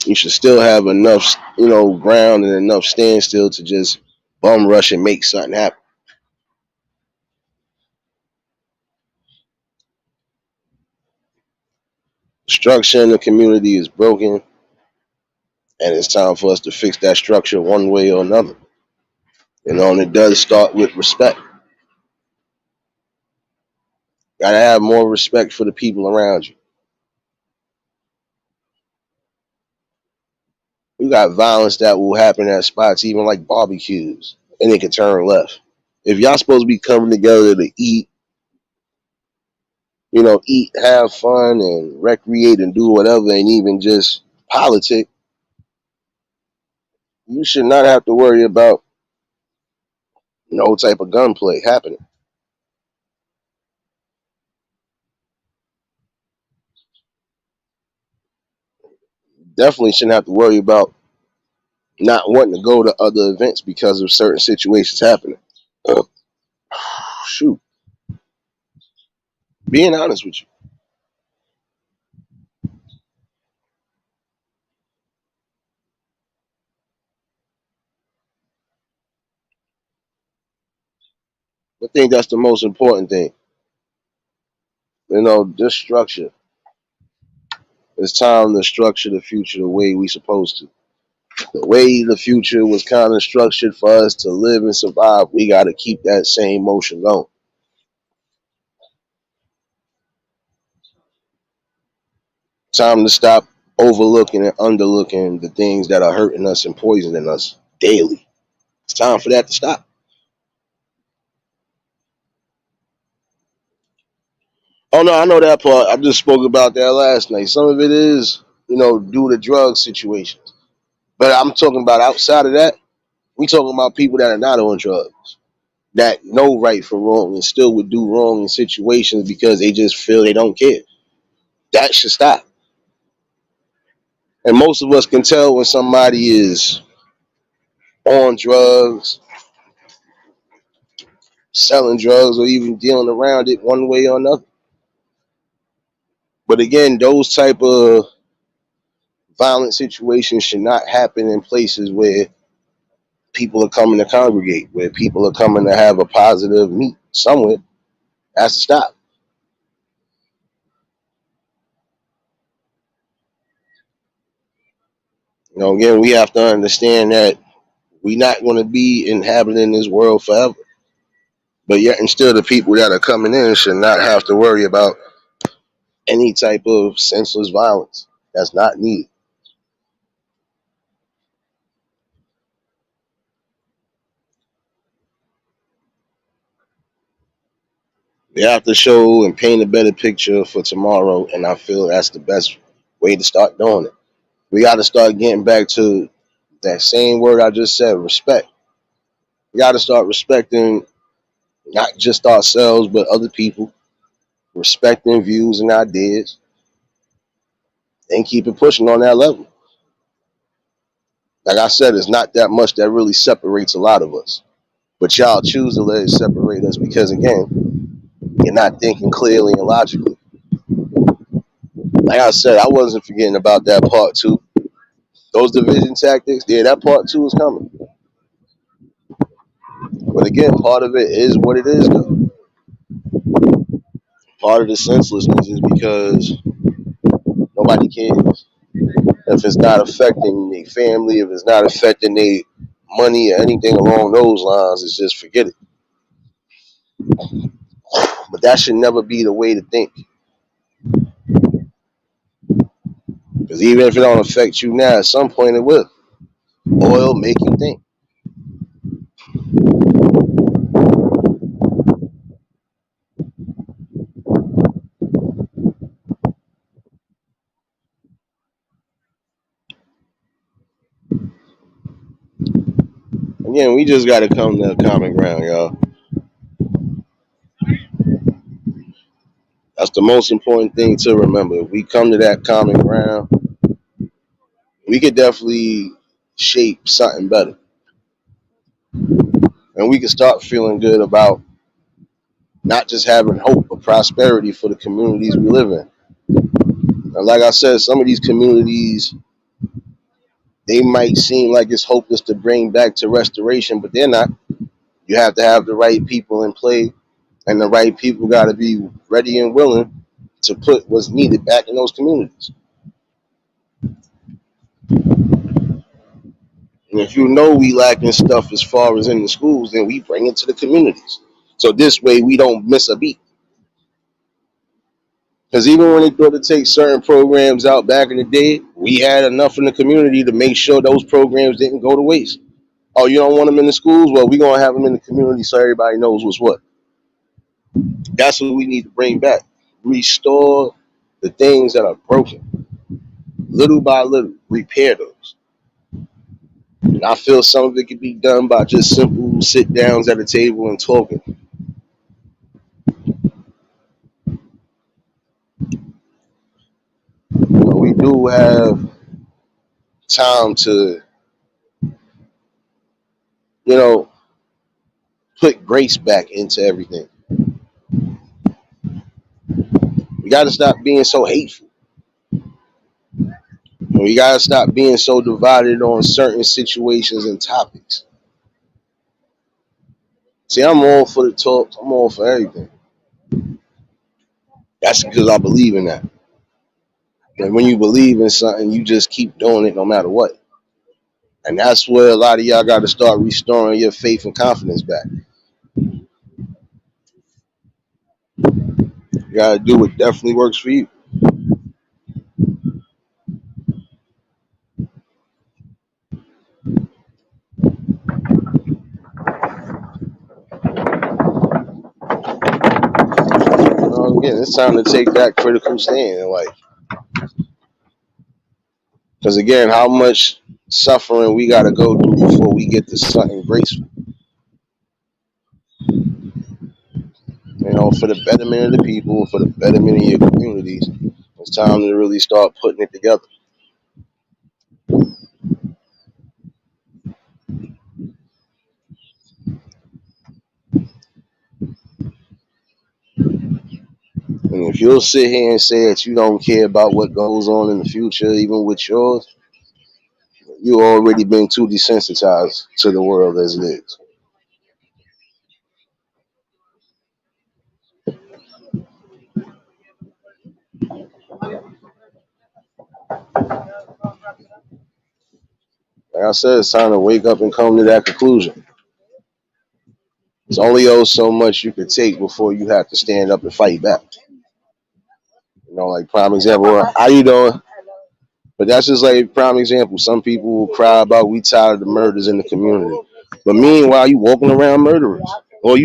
you should still have enough, ground and enough standstill to just bum rush and make something happen. Structure in the community is broken, and it's time for us to fix that structure one way or another. And it does start with respect. Gotta have more respect for the people around you. You got violence that will happen at spots, even like barbecues, and it can turn left. If y'all supposed to be coming together to eat, eat, have fun, and recreate and do whatever, and even just politic, you should not have to worry about no type of gunplay happening. Definitely shouldn't have to worry about not wanting to go to other events because of certain situations happening. Uh, Shoot, being honest with you, I think that's the most important thing. Just structure. It's time to structure the future the way we supposed to. The way the future was kind of structured for us to live and survive, we got to keep that same motion going. Time to stop overlooking and underlooking the things that are hurting us and poisoning us daily. It's time for that to stop. Oh no, I know that part. I just spoke about that last night. Some of it is, due to drug situations. But I'm talking about outside of that, we talking about people that are not on drugs, that know right from wrong and still would do wrong in situations because they just feel they don't care. That should stop. And most of us can tell when somebody is on drugs, selling drugs, or even dealing around it one way or another. But again, those type of violent situations should not happen in places where people are coming to congregate, where people are coming to have a positive meet somewhere. Has to stop. Again, we have to understand that we're not going to be inhabiting this world forever. But yet, and still, the people that are coming in should not have to worry about any type of senseless violence that's not needed. We have to show and paint a better picture for tomorrow, and I feel that's the best way to start doing it. We got to start getting back to that same word I just said, respect. We got to start respecting not just ourselves, but other people, respecting views and ideas, and keep it pushing on that level. Like I said, it's not that much that really separates a lot of us. But y'all choose to let it separate us because, again, you're not thinking clearly and logically. Like I said, I wasn't forgetting about that part too. Those division tactics, yeah, that part two is coming. But again, part of it is what it is, though. Part of the senselessness is because nobody cares. If it's not affecting their family, if it's not affecting their money or anything along those lines, it's just forget it. But that should never be the way to think. Because even if it don't affect you now, at some point it will. Oil make you think. Again, we just got to come to a common ground, y'all. That's the most important thing to remember. If we come to that common ground, we could definitely shape something better. And we can start feeling good about not just having hope, but prosperity for the communities we live in. And like I said, some of these communities, they might seem like it's hopeless to bring back to restoration, but they're not. You have to have the right people in play, and the right people got to be ready and willing to put what's needed back in those communities. And if we lacking stuff as far as in the schools, then we bring it to the communities. So this way we don't miss a beat. Because even when they thought to take certain programs out back in the day, we had enough in the community to make sure those programs didn't go to waste. Oh, you don't want them in the schools? Well, we're going to have them in the community so everybody knows what's what. That's what we need to bring back. Restore the things that are broken. Little by little, repair those. And I feel some of it can be done by just simple sit downs at a table and talking. But we do have time to, you know, put grace back into everything. We got to stop being so hateful. We got to stop being so divided on certain situations and topics. See, I'm all for the talks. I'm all for everything. That's because I believe in that. And when you believe in something, you just keep doing it no matter what. And that's where a lot of y'all got to start restoring your faith and confidence back. You got to do what definitely works for you. Again, it's time to take that critical stand in life. Because again, how much suffering we got to go through before we get to something graceful. For the betterment of the people, for the betterment of your communities, it's time to really start putting it together. And if you'll sit here and say that you don't care about what goes on in the future, even with yours, you've already been too desensitized to the world as it is. Like I said, it's time to wake up and come to that conclusion. There's only so much you can take before you have to stand up and fight back. Like prime example, how you doing? But that's just like a prime example. Some people will cry about we tired of the murders in the community. But meanwhile, you walking around murderers. Or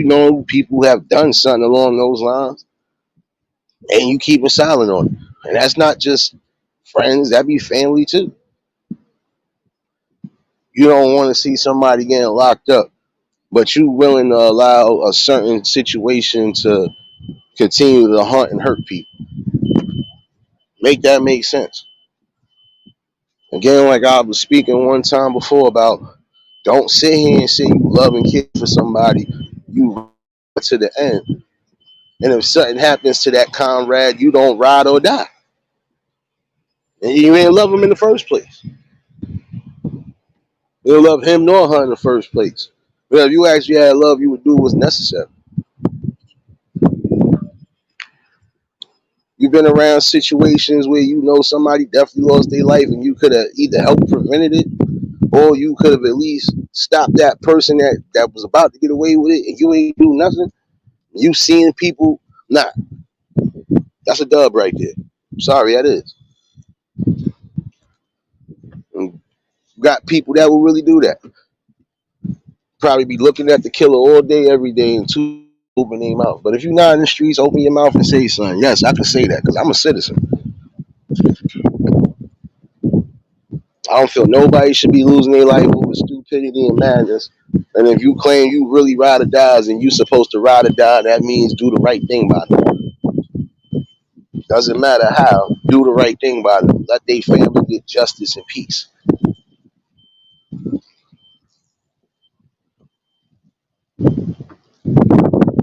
people who have done something along those lines and you keep silent on it. And that's not just friends, that be family too. You don't want to see somebody getting locked up, but you willing to allow a certain situation to continue to hunt and hurt people. Make that make sense. Again, like I was speaking one time before about, don't sit here and say you love and care for somebody, you to the end. And if something happens to that comrade, you don't ride or die. And you ain't love him in the first place. You don't love him nor her in the first place. But if you actually had love, you would do what's necessary. You've been around situations where somebody definitely lost their life and you could have either helped prevented it or you could have at least stopped that person that was about to get away with it and you ain't do nothing. You seeing people, nah, that's a dub right there. Sorry, that is. And got people that will really do that. Probably be looking at the killer all day, every day, and two open their mouth. But if you're not in the streets, open your mouth and say something. Yes, I can say that because I'm a citizen. I don't feel nobody should be losing their life over stupidity and madness. And if you claim you really ride or dies and you supposed to ride or die, that means do the right thing by them. Doesn't matter how, do the right thing by them. Let their family get justice and peace.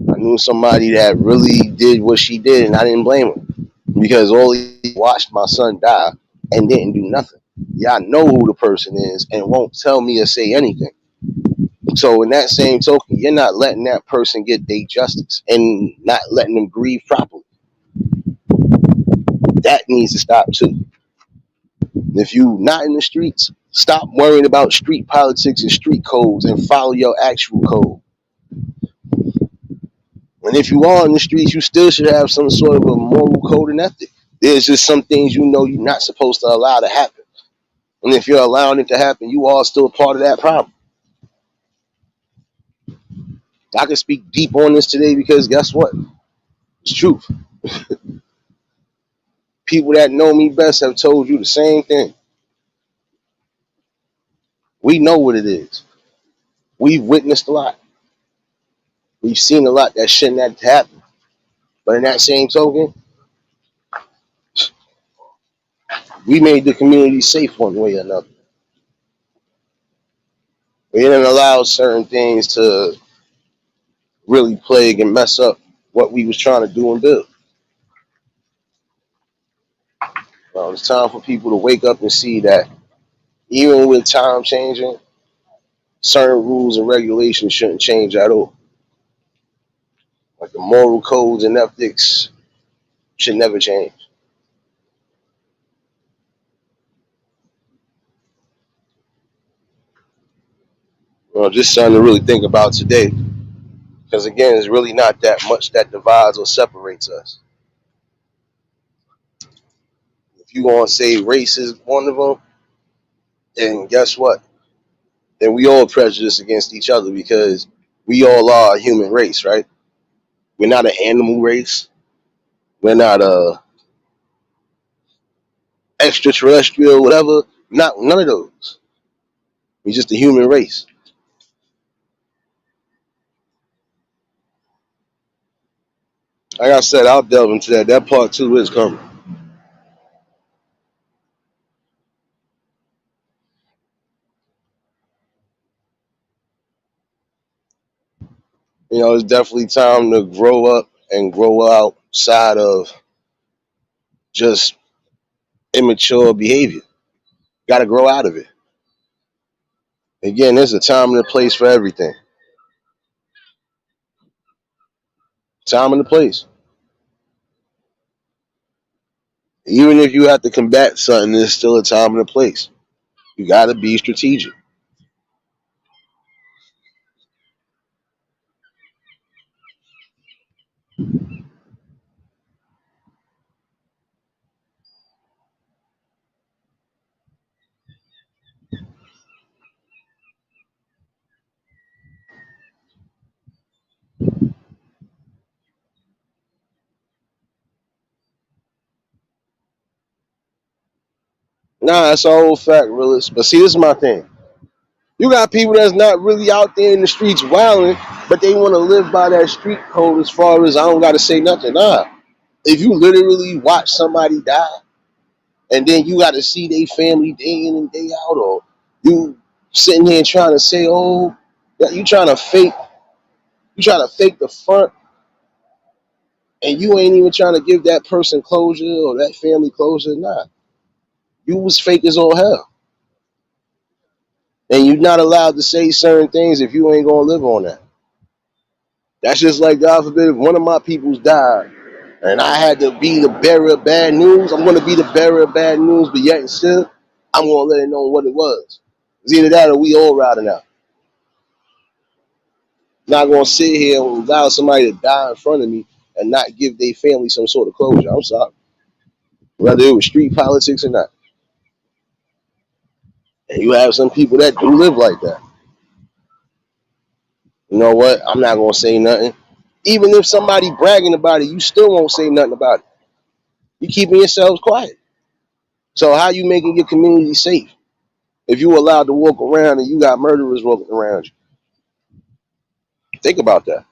I knew somebody that really did what she did, and I didn't blame her because all he watched my son die and didn't do nothing. Y'all know who the person is and won't tell me or say anything. So in that same token, you're not letting that person get their justice and not letting them grieve properly. That needs to stop too. If you not in the streets, stop worrying about street politics and street codes and follow your actual code. And if you are in the streets, you still should have some sort of a moral code and ethic. There's just some things you're not supposed to allow to happen. And if you're allowing it to happen, you are still a part of that problem. I can speak deep on this today because guess what? It's truth. People that know me best have told you the same thing. We know what it is. We've witnessed a lot. We've seen a lot that shouldn't have happened. But in that same token, we made the community safe one way or another. We didn't allow certain things to really plague and mess up what we was trying to do and build. It's time for people to wake up and see that even with time changing, certain rules and regulations shouldn't change at all. Like the moral codes and ethics should never change. Just something to really think about today. Because again, it's really not that much that divides or separates us. If you want to say race is one of them, then guess what? Then we all prejudice against each other because we all are a human race, right? We're not an animal race. We're not a extraterrestrial, whatever. Not none of those. We're just a human race. Like I said, I'll delve into that. That part two is coming. It's definitely time to grow up and grow outside of just immature behavior. Got to grow out of it. Again, there's a time and a place for everything. Time and a place. Even if you have to combat something, there's still a time and a place. You got to be strategic. Nah, that's a whole fact, realist. But see, this is my thing. You got people that's not really out there in the streets wilding, but they want to live by that street code as far as I don't got to say nothing. Nah, if you literally watch somebody die and then you got to see their family day in and day out, or you sitting here trying to say, oh, yeah, you trying to fake the front, and you ain't even trying to give that person closure or that family closure. Nah, you was fake as all hell, and you're not allowed to say certain things if you ain't gonna live on that. That's just like, God forbid, if one of my peoples died and I had to be the bearer of bad news, I'm going to be the bearer of bad news, but yet and still, I'm going to let it know what it was. It's either that or we all riding out. Not going to sit here and allow somebody to die in front of me and not give their family some sort of closure. I'm sorry. Whether it was street politics or not. And you have some people that do live like that. You know what? I'm not going to say nothing. Even if somebody bragging about it, you still won't say nothing about it. You keeping yourselves quiet. So how you making your community safe if you allowed to walk around and you got murderers walking around you? Think about that.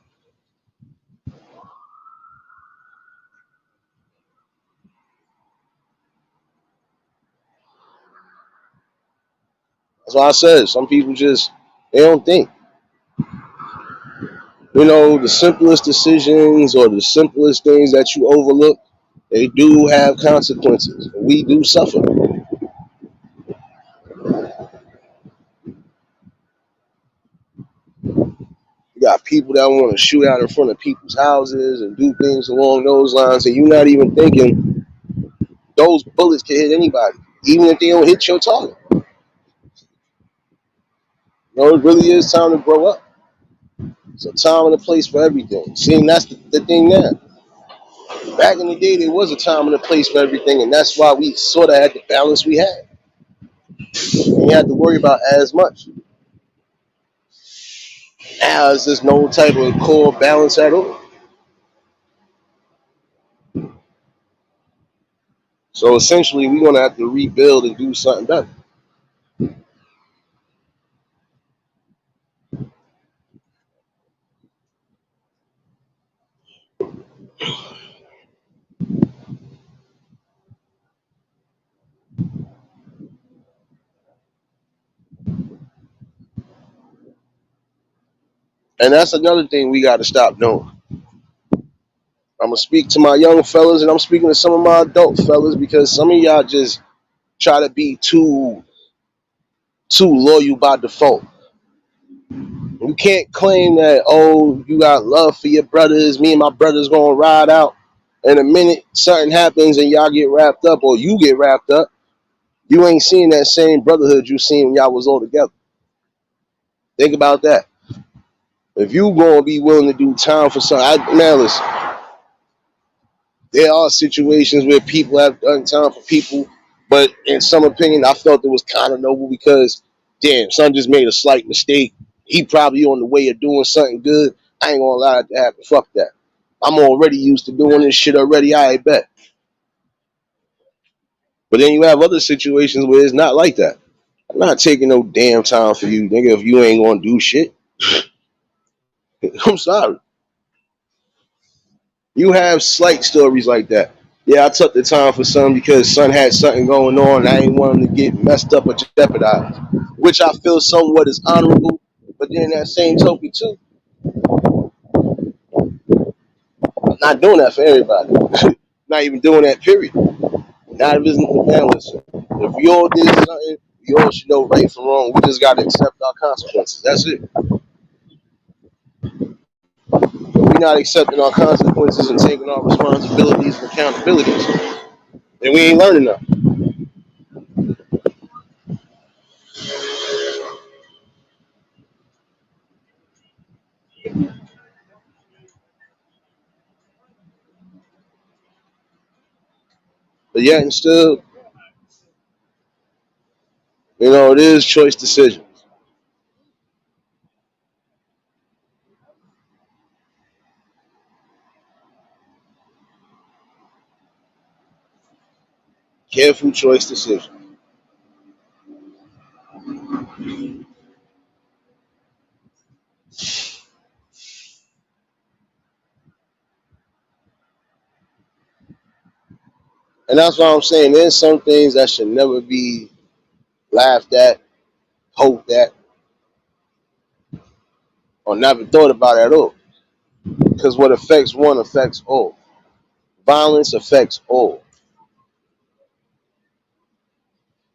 That's why I said some people just they don't think. The simplest decisions or the simplest things that you overlook, they do have consequences. We do suffer. You got people that want to shoot out in front of people's houses and do things along those lines, and you're not even thinking those bullets can hit anybody, even if they don't hit your target. It really is time to grow up. It's a time and a place for everything. See, and that's the thing now. Back in the day, there was a time and a place for everything, and that's why we sort of had the balance we had. And you had to worry about as much. Now, there's just no type of core balance at all. So essentially, we're going to have to rebuild and do something better. And that's another thing we got to stop doing. I'm going to speak to my young fellas, and I'm speaking to some of my adult fellas because some of y'all just try to be too loyal by default. You can't claim that, oh, you got love for your brothers. Me and my brothers gonna ride out. And the minute something happens and y'all get wrapped up or you get wrapped up, you ain't seeing that same brotherhood you seen when y'all was all together. Think about that. If you gonna be willing to do time for something, man, listen. There are situations where people have done time for people, but in some opinion, I felt it was kind of noble because, damn, son just made a slight mistake. He probably on the way of doing something good. I ain't gonna allow it to happen. Fuck that. I'm already used to doing this shit already. I bet. But then you have other situations where it's not like that. I'm not taking no damn time for you, nigga. If you ain't gonna do shit, I'm sorry. You have slight stories like that. Yeah, I took the time for son because son had something going on. I ain't want him to get messed up or jeopardized, which I feel somewhat is honorable. But then that same token too, I'm not doing that for everybody. Not even doing that. Period. Not if it's man. Listen, if we all did something, we all should know right from wrong. We just got to accept our consequences. That's it. If we're not accepting our consequences and taking our responsibilities and accountabilities, then we ain't learning nothing. But yet and still, it is choice decision. Careful choice decision. And that's what I'm saying. There's some things that should never be laughed at, hoped at, or never thought about at all. Because what affects one affects all. Violence affects all.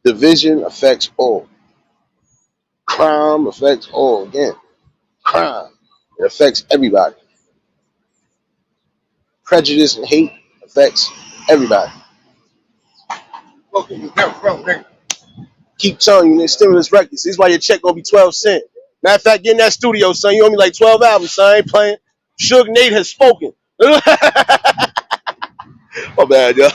Division affects all. Crime affects all. Again, crime. It affects everybody. Prejudice and hate affects everybody. Keep telling you, stimulus records. This is why your check gonna be 12 cents. Matter of fact, get in that studio, son. You owe me like 12 albums, son. I ain't playing. Suge Nate has spoken. My bad, yo.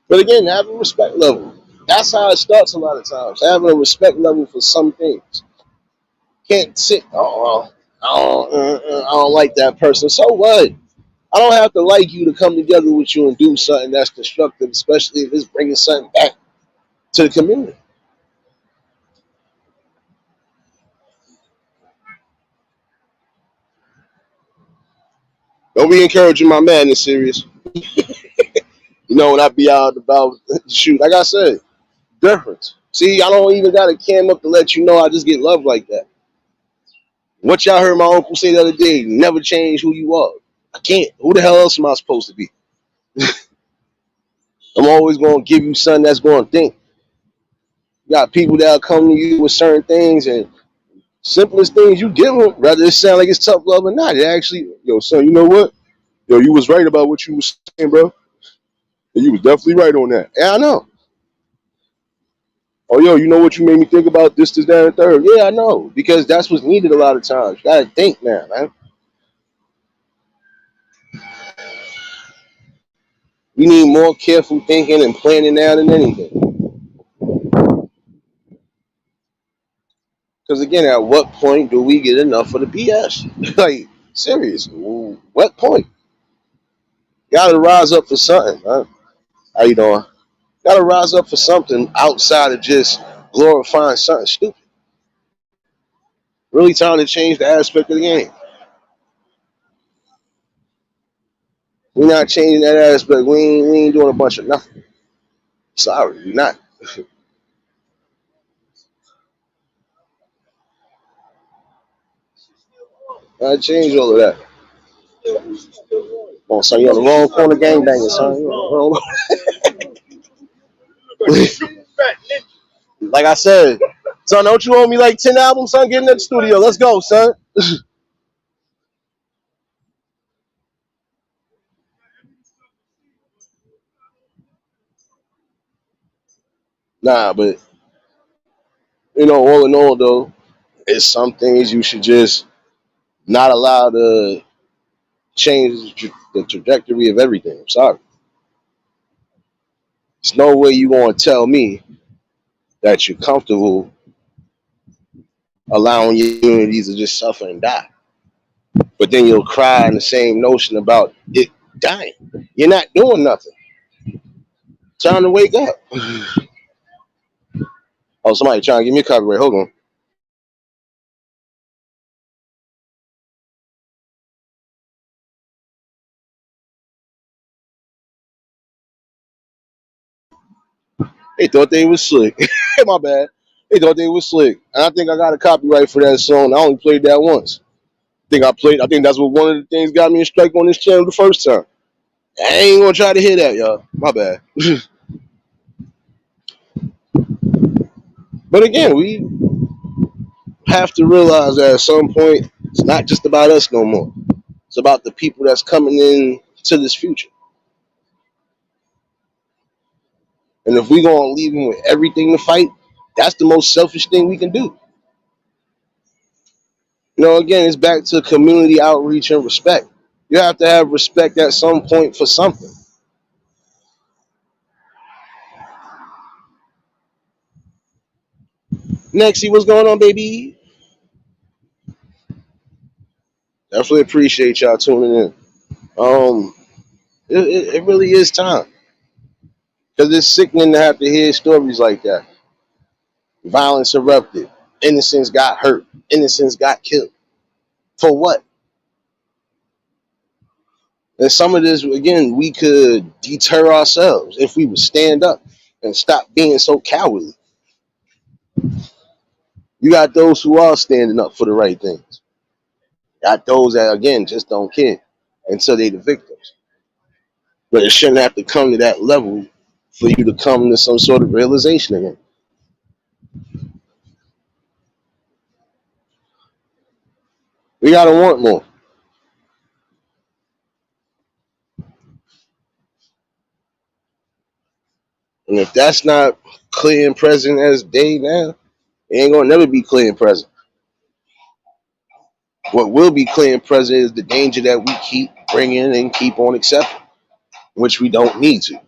But again, having a respect level. That's how it starts a lot of times. Having a respect level for some things. Can't sit, I don't like that person. So what? I don't have to like you to come together with you and do something that's constructive, especially if it's bringing something back to the community. Don't be encouraging my madness, serious. When I be out about shoot, like I said, difference. See, I don't even got a cam up to let you know I just get love like that. What y'all heard my uncle say the other day, never change who you are. I can't. Who the hell else am I supposed to be? I'm always going to give you something that's going to think. You got people that'll come to you with certain things and simplest things you give them, rather it sound like it's tough love or not. It actually, son, you know what? You was right about what you was saying, bro. And you was definitely right on that. Yeah, I know. Oh, you know what you made me think about this, that, and third. Yeah, I know. Because that's what's needed a lot of times. You gotta think now, man. We need more careful thinking and planning now than anything. Because again, at what point do we get enough of the BS? Like, serious. What point? Gotta rise up for something, man. How you doing? Gotta rise up for something outside of just glorifying something stupid. Really trying to change the aspect of the game. We're not changing that aspect. We ain't doing a bunch of nothing. Sorry, we're not. I change all of that. Oh, son, you on the wrong corner gangbanging, son. You on the wrong. Like I said, son, don't you owe me like 10 albums, son? Get in the studio. Let's go, son. Nah, but All in all, though, it's some things you should just not allow to change the trajectory of everything. I'm sorry. There's no way you going to tell me that you're comfortable allowing your communities to just suffer and die. But then you'll cry in the same notion about it dying. You're not doing nothing. Time to wake up. Oh, somebody trying to give me a copyright. Hold on. They thought they was slick. My bad. They thought they was slick. And I think I got a copyright for that song. I only played that once. I think that's what one of the things got me a strike on this channel the first time. I ain't gonna try to hear that, y'all. My bad. But again, we have to realize that at some point it's not just about us no more. It's about the people that's coming in to this future. And if we gonna leave them with everything to fight, that's the most selfish thing we can do. Again, it's back to community outreach and respect. You have to have respect at some point for something. Nexie, what's going on, baby? Definitely appreciate y'all tuning in. Um, it really is time because it's sickening to have to hear stories like that. Violence erupted, innocents got hurt, innocents got killed. For what? And some of this, again, we could deter ourselves if we would stand up and stop being so cowardly. You got those who are standing up for the right things. Got those that, again, just don't care until they the victims. But it shouldn't have to come to that level for you to come to some sort of realization again. We gotta want more. And if that's not clear and present as day now, it ain't gonna never be clear and present. What will be clear and present is the danger that we keep bringing and keep on accepting, which we don't need to.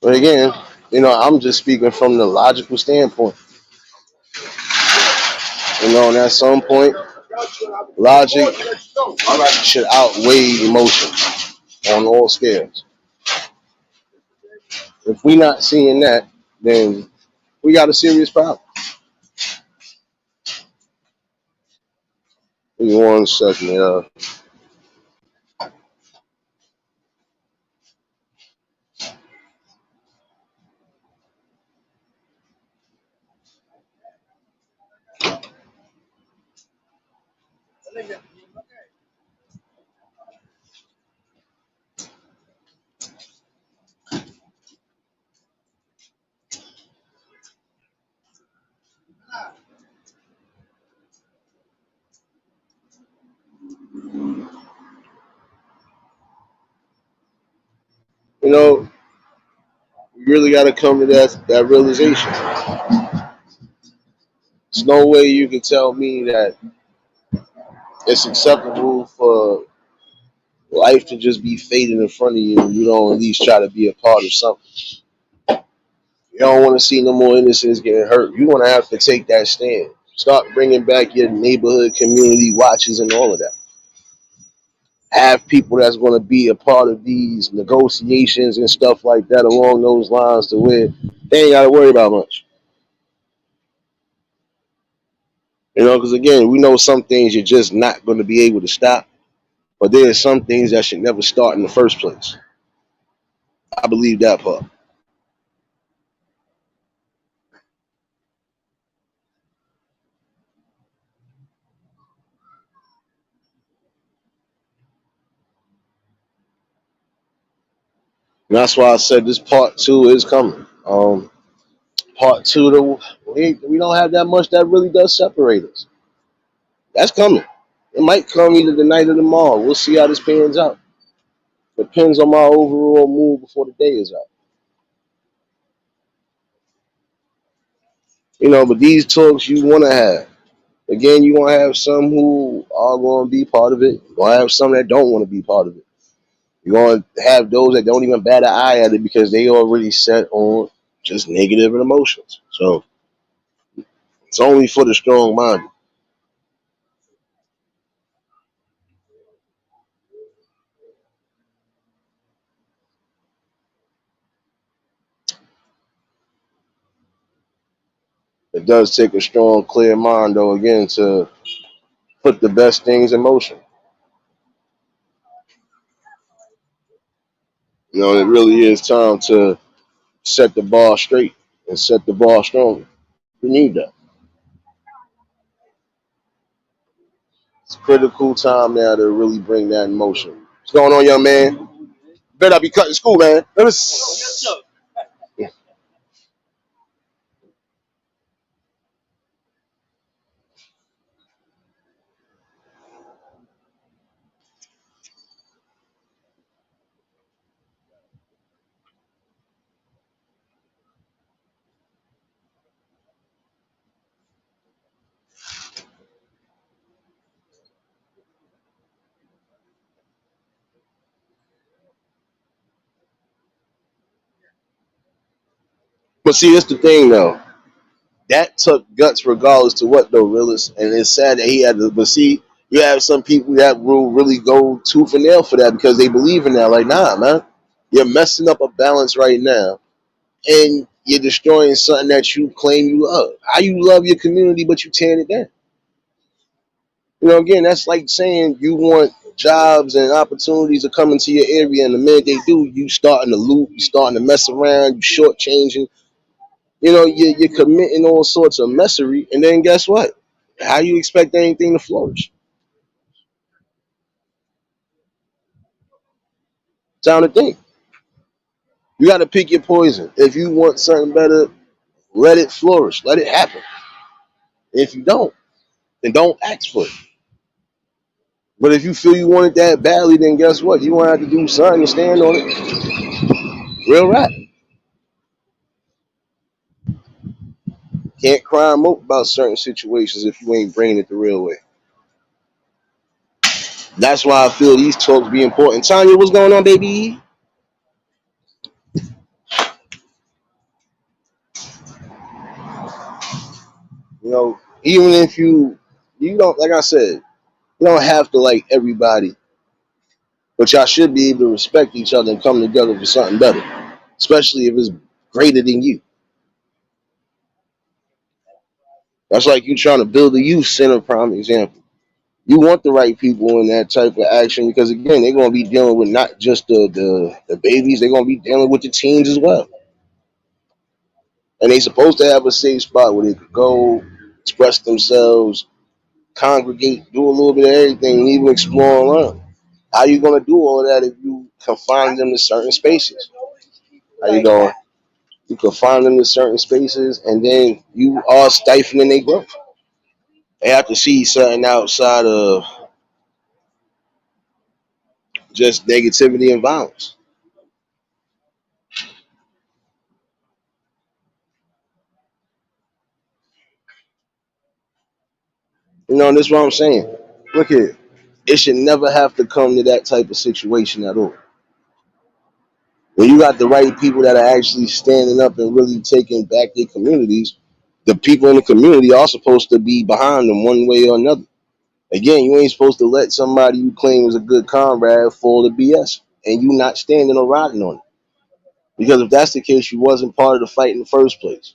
But again, I'm just speaking from the logical standpoint. And at some point, logic should outweigh emotion on all scales. If we're not seeing that, then we got a serious problem. Give me 1 second. We really got to come to that realization. There's no way you can tell me that it's acceptable for life to just be fading in front of you and you don't at least try to be a part of something. You don't want to see no more innocents getting hurt. You're going to have to take that stand. Start bringing back your neighborhood community watches and all of that. Have people that's going to be a part of these negotiations and stuff like that along those lines to where they ain't got to worry about much. Because again, we know some things you're just not going to be able to stop, but there are some things that should never start in the first place. I believe that part. And that's why I said this part 2 is coming. Part 2, we don't have that much that really does separate us. That's coming. It might come either tonight or tomorrow. We'll see how this pans out. Depends on my overall mood before the day is out. But these talks you want to have. Again, you're going to have some who are going to be part of it. You're going to have some that don't want to be part of it. You're going to have those that don't even bat an eye at it because they already set on just negative emotions. So it's only for the strong minded. It does take a strong, clear mind, though, again, to put the best things in motion. It really is time to set the bar straight and set the bar strong. We need that. It's critical time now to really bring that in motion. What's going on, young man? Better not be cutting school, man. But see, that's the thing, though. That took guts regardless to what, though, realist. And it's sad that he had to. But see, you have some people that will really go tooth and nail for that because they believe in that. Like, nah, man. You're messing up a balance right now. And you're destroying something that you claim you love. How you love your community, but you tearing it down. Again, that's like saying you want jobs and opportunities to come into your area, and the minute they do, you starting to loot, you starting to mess around, you shortchanging. You're committing all sorts of messery, and then guess what? How you expect anything to flourish? Time to think. You got to pick your poison. If you want something better, let it flourish, let it happen. If you don't, then don't ask for it. But if you feel you want it that badly, then guess what? You want to have to do something and stand on it. Real rap. Can't cry and mope about certain situations if you ain't bringing it the real way. That's why I feel these talks be important. Tanya, what's going on, baby? Even if you don't, like I said, you don't have to like everybody, but y'all should be able to respect each other and come together for something better, especially if it's greater than you. That's like you trying to build a youth center, prime example. You want the right people in that type of action because again, they're gonna be dealing with not just the babies, they're gonna be dealing with the teens as well. And they supposed to have a safe spot where they could go, express themselves, congregate, do a little bit of everything, and even explore around. How you gonna do all of that if you confine them to certain spaces? How you doing? You confine them to certain spaces, and then you are stifling their growth. They have to see something outside of just negativity and violence. And that's what I'm saying. Look here, it should never have to come to that type of situation at all. When you got the right people that are actually standing up and really taking back their communities, the people in the community are supposed to be behind them one way or another. Again, you ain't supposed to let somebody you claim is a good comrade fall to BS and you not standing or riding on it. Because if that's the case, you wasn't part of the fight in the first place.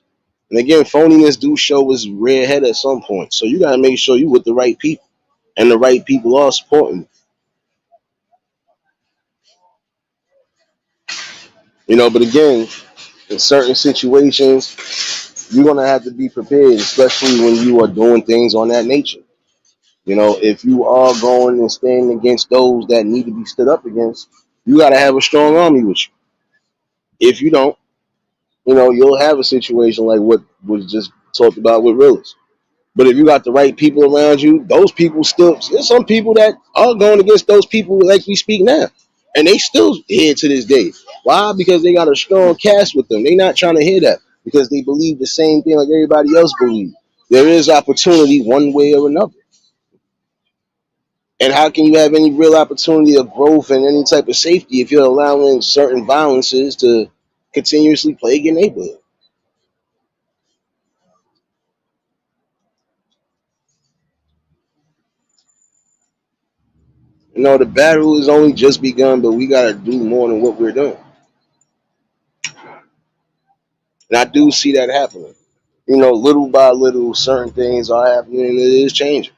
And again, phoniness do show its red head at some point. So you gotta make sure you with the right people. And the right people are supporting. But again, in certain situations, you're gonna have to be prepared, especially when you are doing things on that nature. If you are going and standing against those that need to be stood up against, you got to have a strong army with you. If you don't, you'll have a situation like what was just talked about with Willis. But if you got the right people around you, those people still, there's some people that are going against those people like we speak now. And they still here to this day. Why? Because they got a strong cast with them. They not trying to hear that because they believe the same thing like everybody else believes. There is opportunity one way or another. And how can you have any real opportunity of growth and any type of safety if you're allowing certain violences to continuously plague your neighborhood? You know, the battle has only just begun, but we got to do more than what we're doing. And I do see that happening. You know, little by little, certain things are happening and it is changing.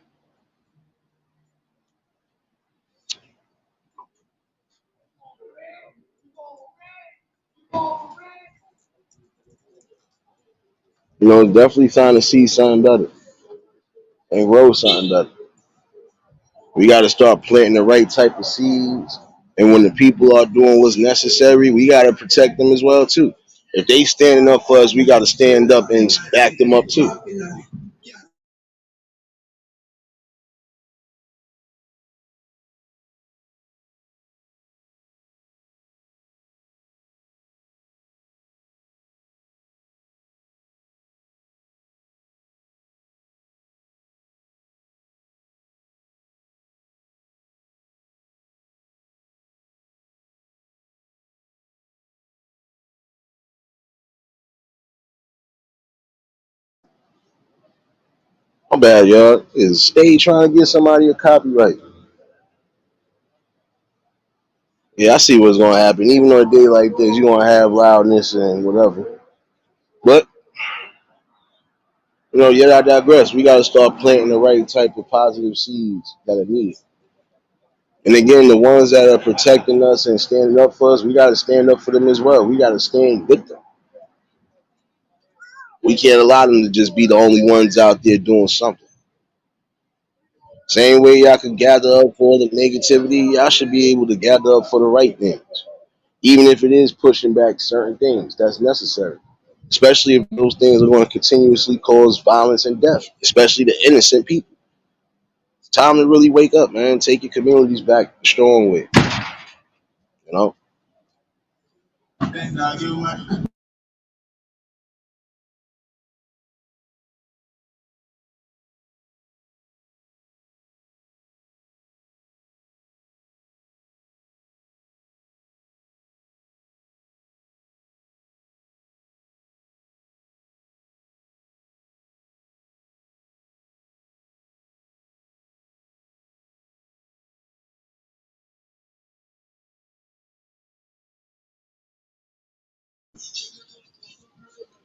You know, definitely trying to see something better and grow something better. We got to start planting the right type of seeds. And when the people are doing what's necessary, we got to protect them as well too. If they standing up for us, we got to stand up and back them up too. My bad, y'all. Is stay trying to get somebody a copyright. Yeah, I see what's gonna happen. Even on a day like this, you're gonna have loudness and whatever. But you know, yet I digress. We gotta start planting the right type of positive seeds that are needed. And again, the ones that are protecting us and standing up for us, we gotta stand up for them as well. We gotta stand with them. We can't allow them to just be the only ones out there doing something. Same way y'all can gather up for the negativity, y'all should be able to gather up for the right things. Even if it is pushing back certain things that's necessary. Especially if those things are going to continuously cause violence and death, especially the innocent people. It's time to really wake up, man. Take your communities back the strong way. You know?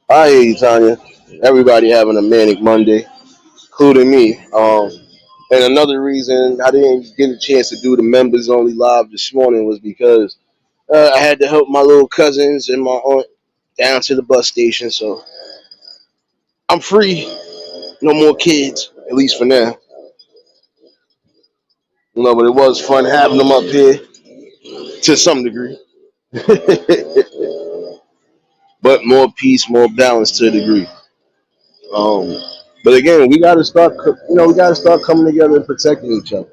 I hear you, Tanya. Everybody having a manic Monday, including me. And another reason I didn't get a chance to do the members only live this morning was because I had to help my little cousins and my aunt down to the bus station. So I'm free. No more kids, at least for now. You know, but it was fun having them up here to some degree. But more peace, more balance to a degree. Um, but again, we got to start. We got to start coming together and protecting each other.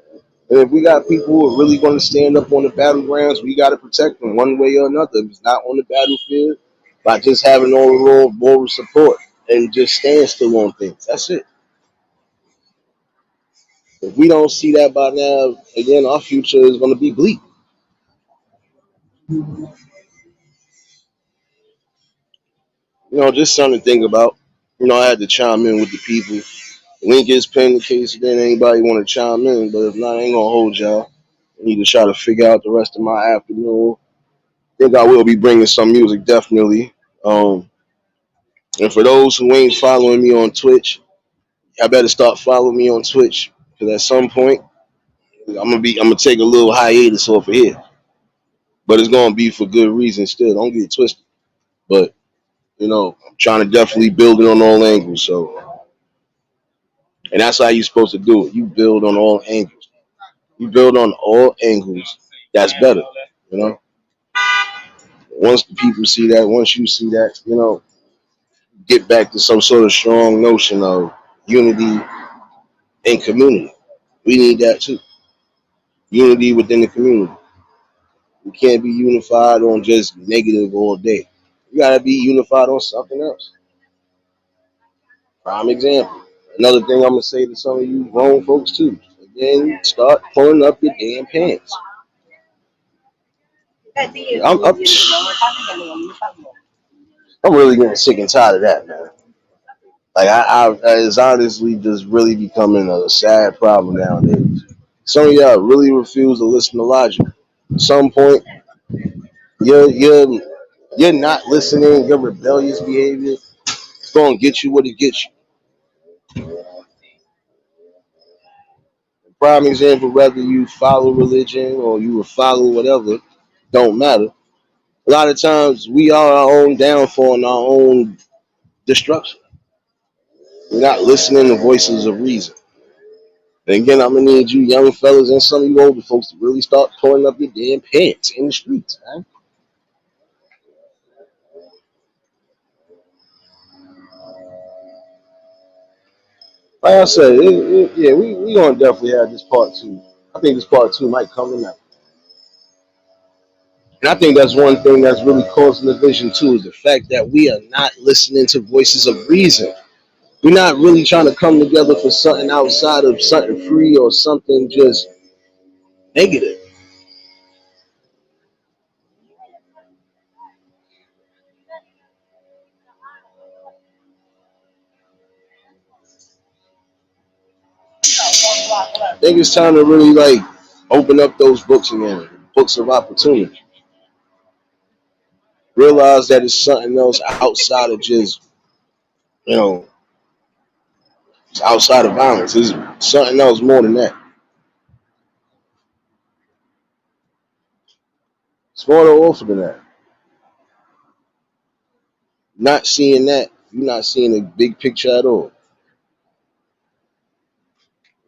And if we got people who are really going to stand up on the battlegrounds, we got to protect them one way or another. If it's not on the battlefield, by just having overall moral support and just stand still on things. That's it. If we don't see that by now, again, our future is going to be bleak. You know, just something to think about. You know, I had to chime in with the people. Link is pinned in case then anybody want to chime in, but if not, I ain't gonna hold y'all. I need to try to figure out the rest of my afternoon. Think I will be bringing some music definitely. Um, and for those who ain't following me on Twitch, I better start following me on Twitch because at some point I'm gonna take a little hiatus off of here, but it's gonna be for good reason. Still, don't get it twisted. But you know, I'm trying to definitely build it on all angles. So, and that's how you're supposed to do it. You build on all angles. You build on all angles. That's better. You know, once the people see that, once you see that, get back to some sort of strong notion of unity and community. We need that too. Unity within the community. You can't be unified on just negative all day. You gotta be unified on something else. Prime example. Another thing I'm gonna say to some of you grown folks too. Again, start pulling up your damn pants. I'm really getting sick and tired of that, man. Like it's honestly just really becoming a sad problem nowadays. Some of y'all really refuse to listen to logic. At some point, you're not listening. Your rebellious behavior is gonna get you what it gets you. Prime example, whether you follow religion or you will follow whatever, don't matter. A lot of times we are our own downfall and our own destruction. We're not listening to voices of reason. And again, I'm gonna need you young fellas and some of you older folks to really start pulling up your damn pants in the streets, man. Like I said, yeah, we gonna definitely have this part two. I think this part two might come tonight. And I think that's one thing that's really causing the division too, is the fact that we are not listening to voices of reason. We're not really trying to come together for something outside of something free or something just negative. I think it's time to really like open up those books again, books of opportunity. Realize that it's something else outside of just, you know, it's outside of violence. It's something else more than that. It's more to offer than that. Not seeing that, you're not seeing the big picture at all.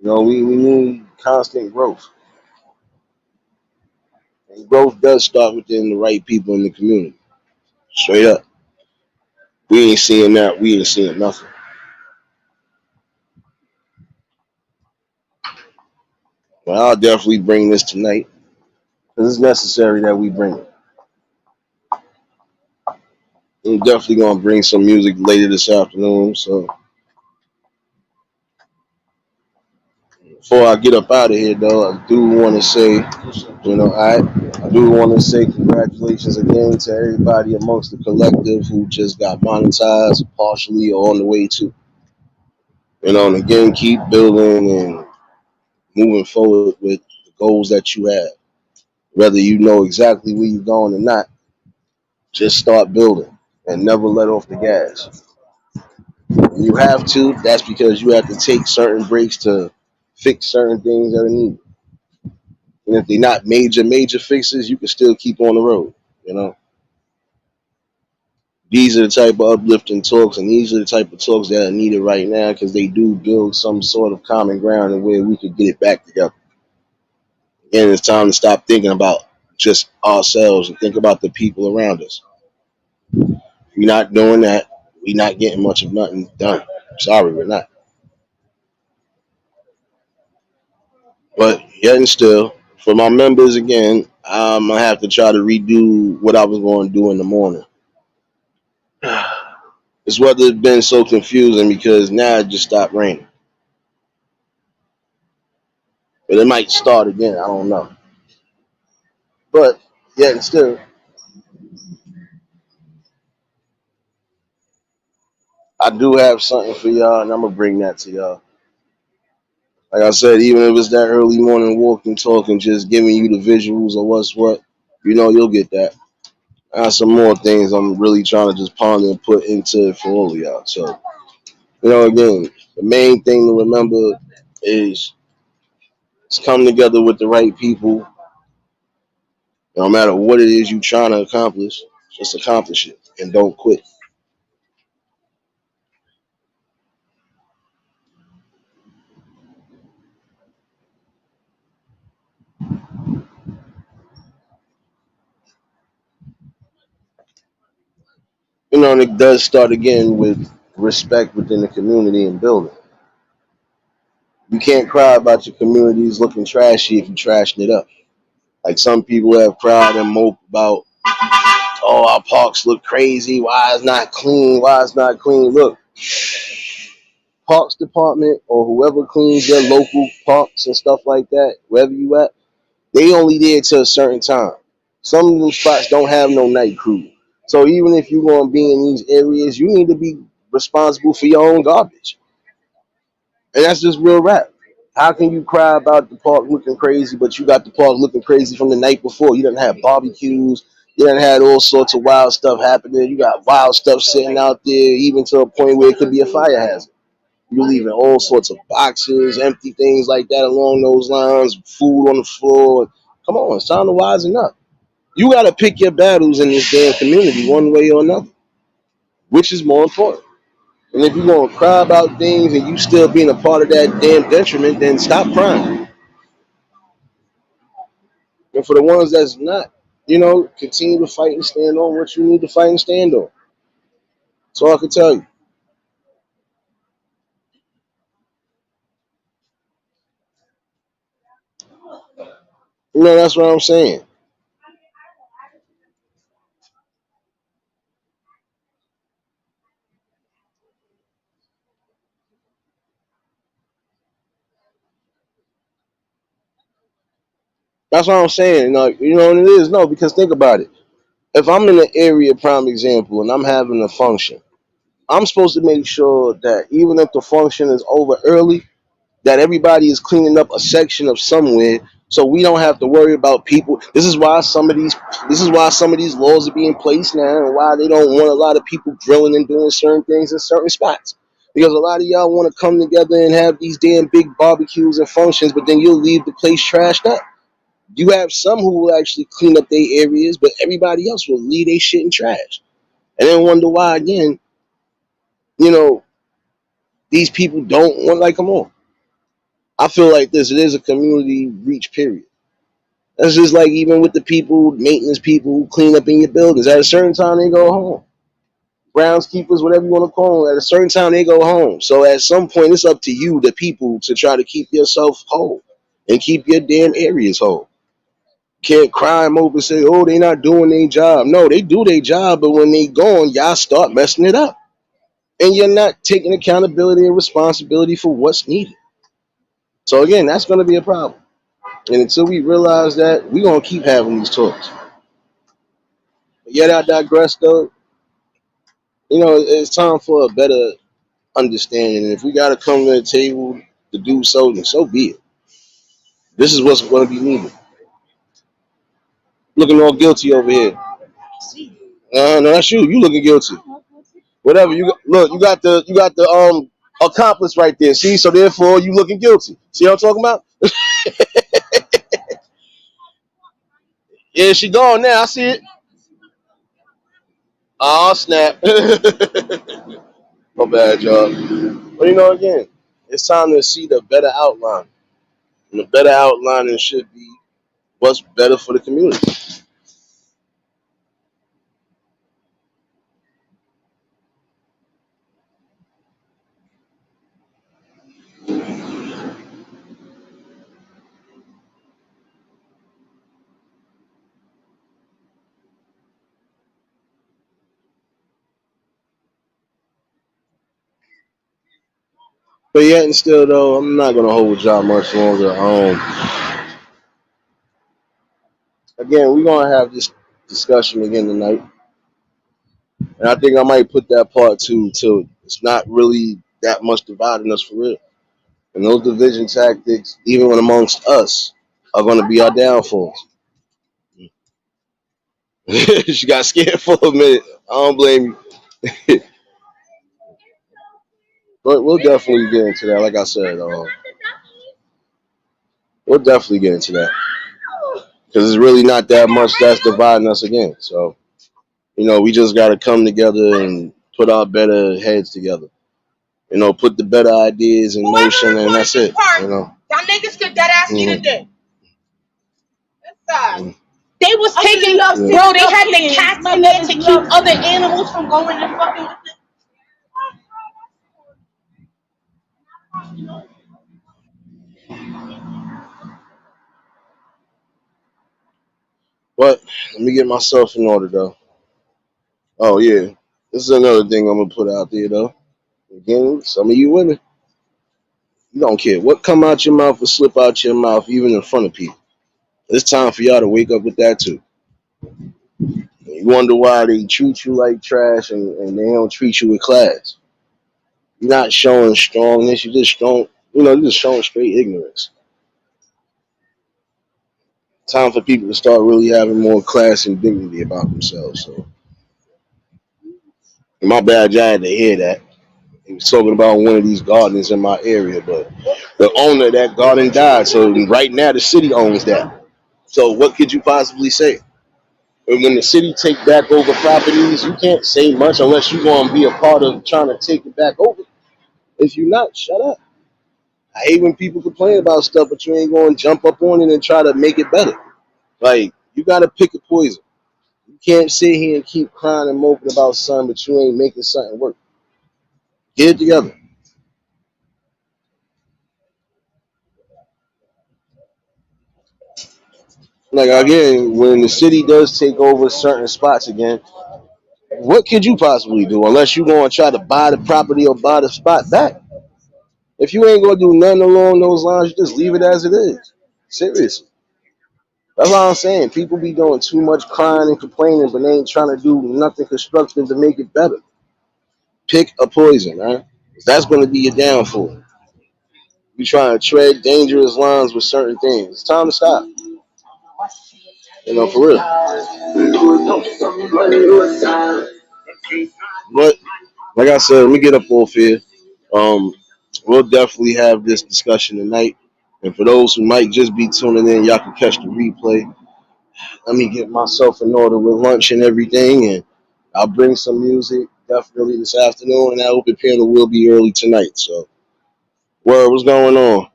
We need constant growth. And growth does start within the right people in the community. Straight up. We ain't seeing that. We ain't seeing nothing. But I'll definitely bring this tonight because it's necessary that we bring it. I'm definitely gonna bring some music later this afternoon. So before I get up out of here, though, I do want to say, I do want to say congratulations again to everybody amongst the collective who just got monetized partially or on the way to. And again, keep building and moving forward with the goals that you have. Whether you know exactly where you're going or not, just start building and never let off the gas. When you have to, that's because you have to take certain breaks to fix certain things that are needed. And if they're not major fixes, you can still keep on the road. You know, these are the type of uplifting talks, and these are the type of talks that are needed right now because they do build some sort of common ground and where we could get it back together. Again, it's time to stop thinking about just ourselves and think about the people around us. We're not doing that. We're not getting much of nothing done. Sorry, we're not. But yet and still, for my members again, I'm gonna have to try to redo what I was going to do in the morning. This weather has been so confusing because now it just stopped raining, but it might start again. I don't know. But yet and still, I do have something for y'all, and I'm gonna bring that to y'all. Like I said, even if it's that early morning walk and talk and just giving you the visuals of what's what, you'll get that. I have some more things I'm really trying to just ponder and put into it for all of y'all. So, again, the main thing to remember is to come together with the right people. No matter what it is you're trying to accomplish, just accomplish it and don't quit. And it does start again with respect within the community and building. You can't cry about your communities looking trashy if you're trashing it up. Like some people have cried and moped about, oh, our parks look crazy. Why it's not clean? Why it's not clean? Look, parks department or whoever cleans their local parks and stuff like that, wherever you at, they only there till a certain time. Some of them spots don't have no night crew. So even if you're gonna be in these areas, you need to be responsible for your own garbage. And that's just real rap. How can you cry about the park looking crazy, but you got the park looking crazy from the night before? You done had barbecues, you done had all sorts of wild stuff happening. You got wild stuff sitting out there, even to a point where it could be a fire hazard. You're leaving all sorts of boxes, empty things like that along those lines, food on the floor. Come on, it's time to wisen up. You got to pick your battles in this damn community one way or another. Which is more important? And if you're going to cry about things and you still being a part of that damn detriment, then stop crying. And for the ones that's not, continue to fight and stand on what you need to fight and stand on. That's all I can tell you. That's what I'm saying. That's what I'm saying. You know what it is? No, because think about it. If I'm in an area, prime example, and I'm having a function, I'm supposed to make sure that even if the function is over early, that everybody is cleaning up a section of somewhere, so we don't have to worry about people. This is why some of these laws are being placed now, and why they don't want a lot of people drilling and doing certain things in certain spots. Because a lot of y'all want to come together and have these damn big barbecues and functions, but then you'll leave the place trashed up. You have some who will actually clean up their areas, but everybody else will leave their shit in trash. And then wonder why again, you know, these people don't want, like, come on. I feel like this, it is a community reach period. That's just like even with the people, maintenance people who clean up in your buildings. At a certain time they go home. Groundskeepers, whatever you want to call them, at a certain time they go home. So at some point it's up to you, the people, to try to keep yourself whole and keep your damn areas whole. Can't cry them over and say, oh, they not doing their job. No, they do their job, but when they gone, y'all start messing it up. And you're not taking accountability and responsibility for what's needed. So again, that's going to be a problem. And until we realize that, we're going to keep having these talks. But yet I digress, though. It's time for a better understanding. And if we got to come to the table to do so, then so be it. This is what's going to be needed. Looking all guilty over here. No, that's you. You looking guilty. Whatever you look, you got the accomplice right there. See, so therefore you looking guilty. See what I'm talking about? Yeah, she gone now. I see it. Oh snap! My bad, y'all. But again, it's time to see the better outline, and the better outlining should be what's better for the community. But yet and still, though, I'm not gonna hold y'all much longer. Again, we're gonna have this discussion again tonight, and I think I might put that part two too. It's not really that much dividing us for real. And those division tactics, even when amongst us, are going to be our downfalls. She got scared for a minute. I don't blame you. But we'll definitely get into that. Like I said, we'll definitely get into that because it's really not that much that's dividing us again. So we just got to come together and put our better heads together. Put the better ideas in motion, and that's it. Y'all niggas could dead ass eat it then. They was taking, bro. They had the cats in there to keep other animals from going and fucking with it. But let me get myself in order though. Oh yeah, this is another thing I'm gonna put out there though. Again, some of you women, you don't care what come out your mouth or slip out your mouth, even in front of people. It's time for y'all to wake up with that too. You wonder why they treat you like trash and they don't treat you with class. You're not showing strongness. You just don't, you're just showing straight ignorance. Time for people to start really having more class and dignity about themselves. So, my bad, I had to hear that. He was talking about one of these gardens in my area, but the owner of that garden died. So right now, the city owns that. So what could you possibly say? And when the city take back over properties, you can't say much unless you're going to be a part of trying to take it back over. If you're not, shut up. I hate when people complain about stuff, but you ain't going to jump up on it and try to make it better. Like, you got to pick a poison. You can't sit here and keep crying and moping about something, but you ain't making something work. Get it together. Like, again, when the city does take over certain spots again, what could you possibly do unless you're going to try to buy the property or buy the spot back? If you ain't going to do nothing along those lines, you just leave it as it is. Seriously. That's all I'm saying. People be doing too much crying and complaining, but they ain't trying to do nothing constructive to make it better. Pick a poison, man. That's going to be your downfall. You trying to tread dangerous lines with certain things. It's time to stop. For real. But like I said, let me get up off here. Um, we'll definitely have this discussion tonight. And for those who might just be tuning in, y'all can catch the replay. Let me get myself in order with lunch and everything, and I'll bring some music definitely this afternoon, and that open panel will be early tonight. So, word, what's going on?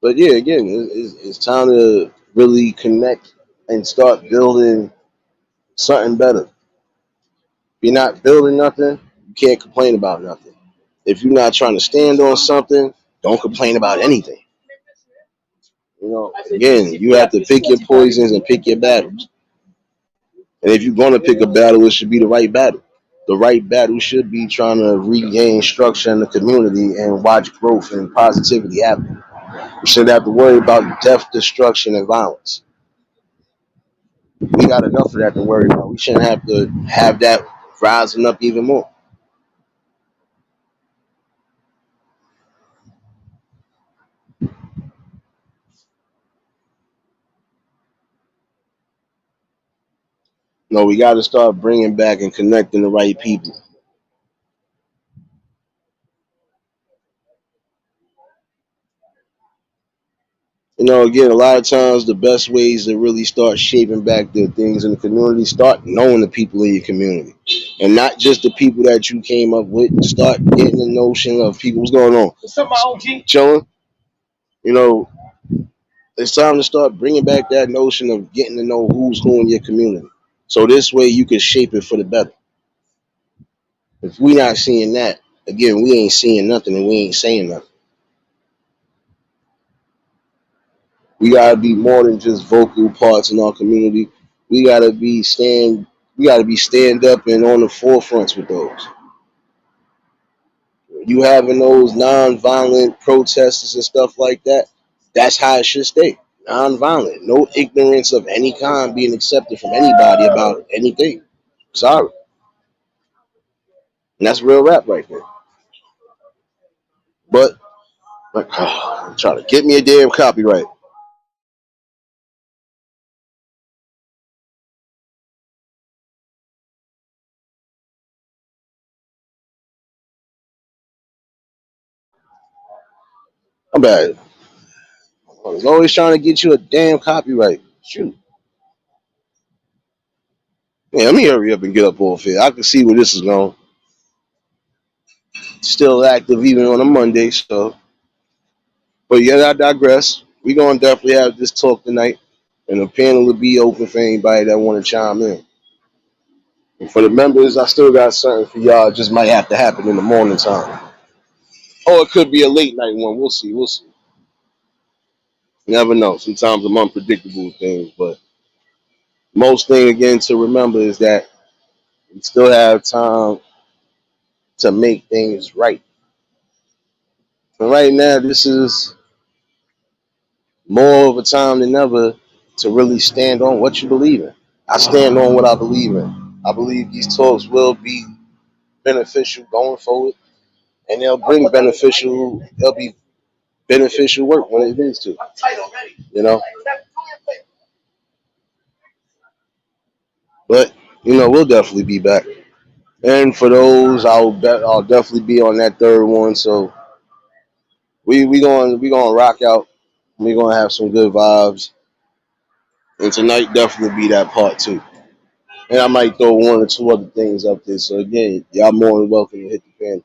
But yeah, again, it's time to really connect and start building something better. If you're not building nothing, you can't complain about nothing. If you're not trying to stand on something, don't complain about anything. Again, you have to pick your poisons and pick your battles. And if you're going to pick a battle, it should be the right battle. The right battle should be trying to regain structure in the community and watch growth and positivity happen. We shouldn't have to worry about death, destruction, and violence. We got enough of that to worry about. We shouldn't have to have that rising up even more. No, we got to start bringing back and connecting the right people. Again, a lot of times the best ways to really start shaping back the things in the community, start knowing the people in your community. And not just the people that you came up with. Start getting the notion of people. What's going on? What's up, my OG? Chilling. You know, it's time to start bringing back that notion of getting to know who's who in your community. So this way you can shape it for the better. If we not seeing that, again, we ain't seeing nothing and we ain't saying nothing. We gotta be more than just vocal parts in our community. We gotta be stand. We gotta be stand up and on the forefronts with those. You having those non-violent protests and stuff like that. That's how it should stay. Non-violent, no ignorance of any kind being accepted from anybody about anything. Sorry, and that's real rap right there. But like, I'm trying to get me a damn copyright. I'm bad. I was always trying to get you a damn copyright. Shoot. Yeah, let me hurry up and get up off here. I can see where this is going. Still active even on a Monday, so. But yeah, I digress. We gonna definitely have this talk tonight, and the panel will be open for anybody that want to chime in. And for the members, I still got something for y'all. It just might have to happen in the morning time, or it could be a late night one. We'll see. We'll see. You never know. Sometimes I'm unpredictable with things, but most thing again to remember is that we still have time to make things right. And right now, this is more of a time than ever to really stand on what you believe in. I stand on what I believe in. I believe these talks will be beneficial going forward, and they'll be beneficial work when it needs to. You know, but we'll definitely be back. And for those, I'll definitely be on that third one. So we gonna rock out. We gonna have some good vibes, and tonight definitely be that part too. And I might throw one or two other things up there. So again, y'all more than welcome to hit the pen.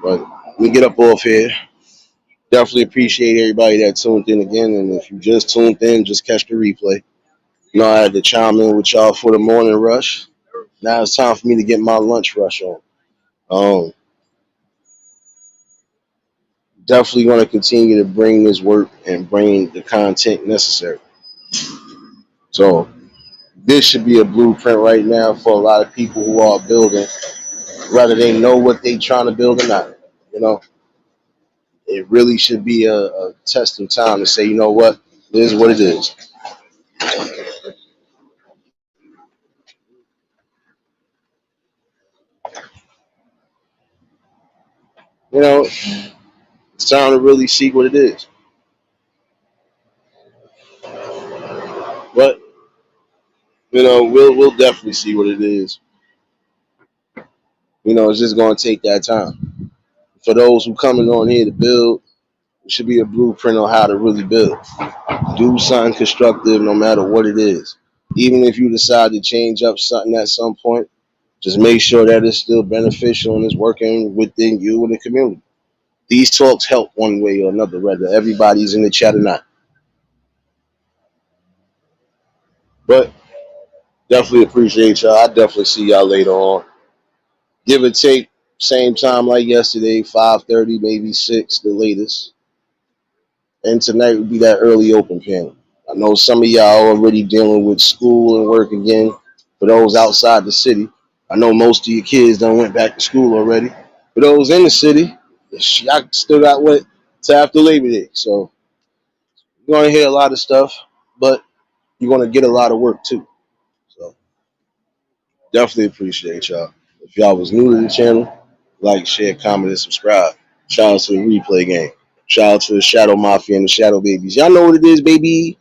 But let me get up off here. Definitely appreciate everybody that tuned in again. And if you just tuned in, just catch the replay. I had to chime in with y'all for the morning rush. Now it's time for me to get my lunch rush on. Um, Definitely going to continue to bring this work and bring the content necessary. So this should be a blueprint right now for a lot of people who are building, whether they know what they trying to build or not. You know, it really should be a test of time to say, you know what, this is what it is. You know, it's time to really see what it is. But we'll definitely see what it is. It's just going to take that time. For those who coming on here to build, it should be a blueprint on how to really build. Do something constructive no matter what it is. Even if you decide to change up something at some point, just make sure that it's still beneficial and it's working within you and the community. These talks help one way or another, whether everybody's in the chat or not. But definitely appreciate y'all. I definitely see y'all later on. Give or take, same time like yesterday, 5:30, maybe 6, the latest. And tonight would be that early open panel. I know some of y'all already dealing with school and work again. For those outside the city, I know most of your kids done went back to school already. For those in the city, y'all still got what to after Labor Day. So you're gonna hear a lot of stuff, but you're gonna get a lot of work too. So definitely appreciate y'all. If y'all was new to the channel, like, share, comment, and subscribe. Shout out to the replay game. Shout out to the Shadow Mafia and the Shadow Babies. Y'all know what it is, baby.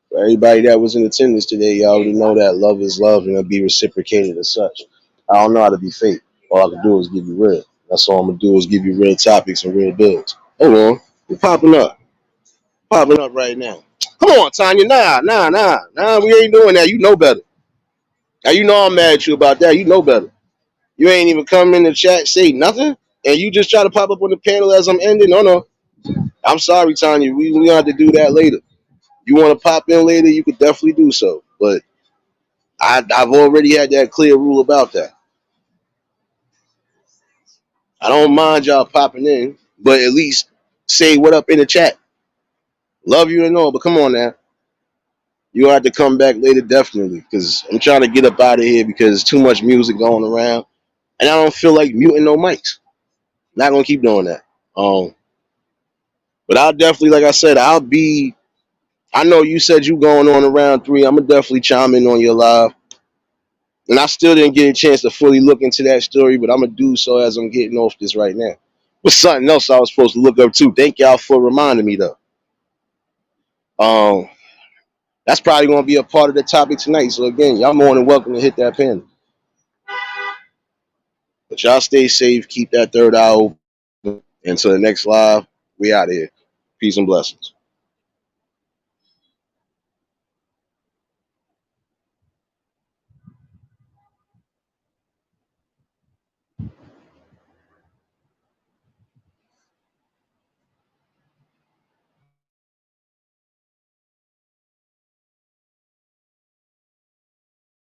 For everybody that was in attendance today, y'all already know that love is love and it'll be reciprocated as such. I don't know how to be fake. All I can do is give you real. That's all I'm gonna do is give you real topics and real builds. Hold on. You're popping up. Popping up right now. Come on, Tanya. Nah. We ain't doing that. You know better. Now you know I'm mad at you about that. You know better. You ain't even come in the chat, say nothing, and you just try to pop up on the panel as I'm ending. No. I'm sorry, Tanya. We gonna have to do that later. You want to pop in later, you could definitely do so. But I've already had that clear rule about that. I don't mind y'all popping in, but at least say what up in the chat. Love you and all, but come on now. You have to come back later, definitely, because I'm trying to get up out of here because there's too much music going around, and I don't feel like muting no mics. Not gonna keep doing that. But I'll definitely, like I said, I'll be. I know you said you going on around 3. I'm gonna definitely chime in on your live. And I still didn't get a chance to fully look into that story, but I'm gonna do so as I'm getting off this right now. But something else I was supposed to look up too. Thank y'all for reminding me though. Um, that's probably gonna be a part of the topic tonight. So again, y'all more than welcome to hit that pen. But y'all stay safe, keep that third eye open. Until the next live, we out of here. Peace and blessings.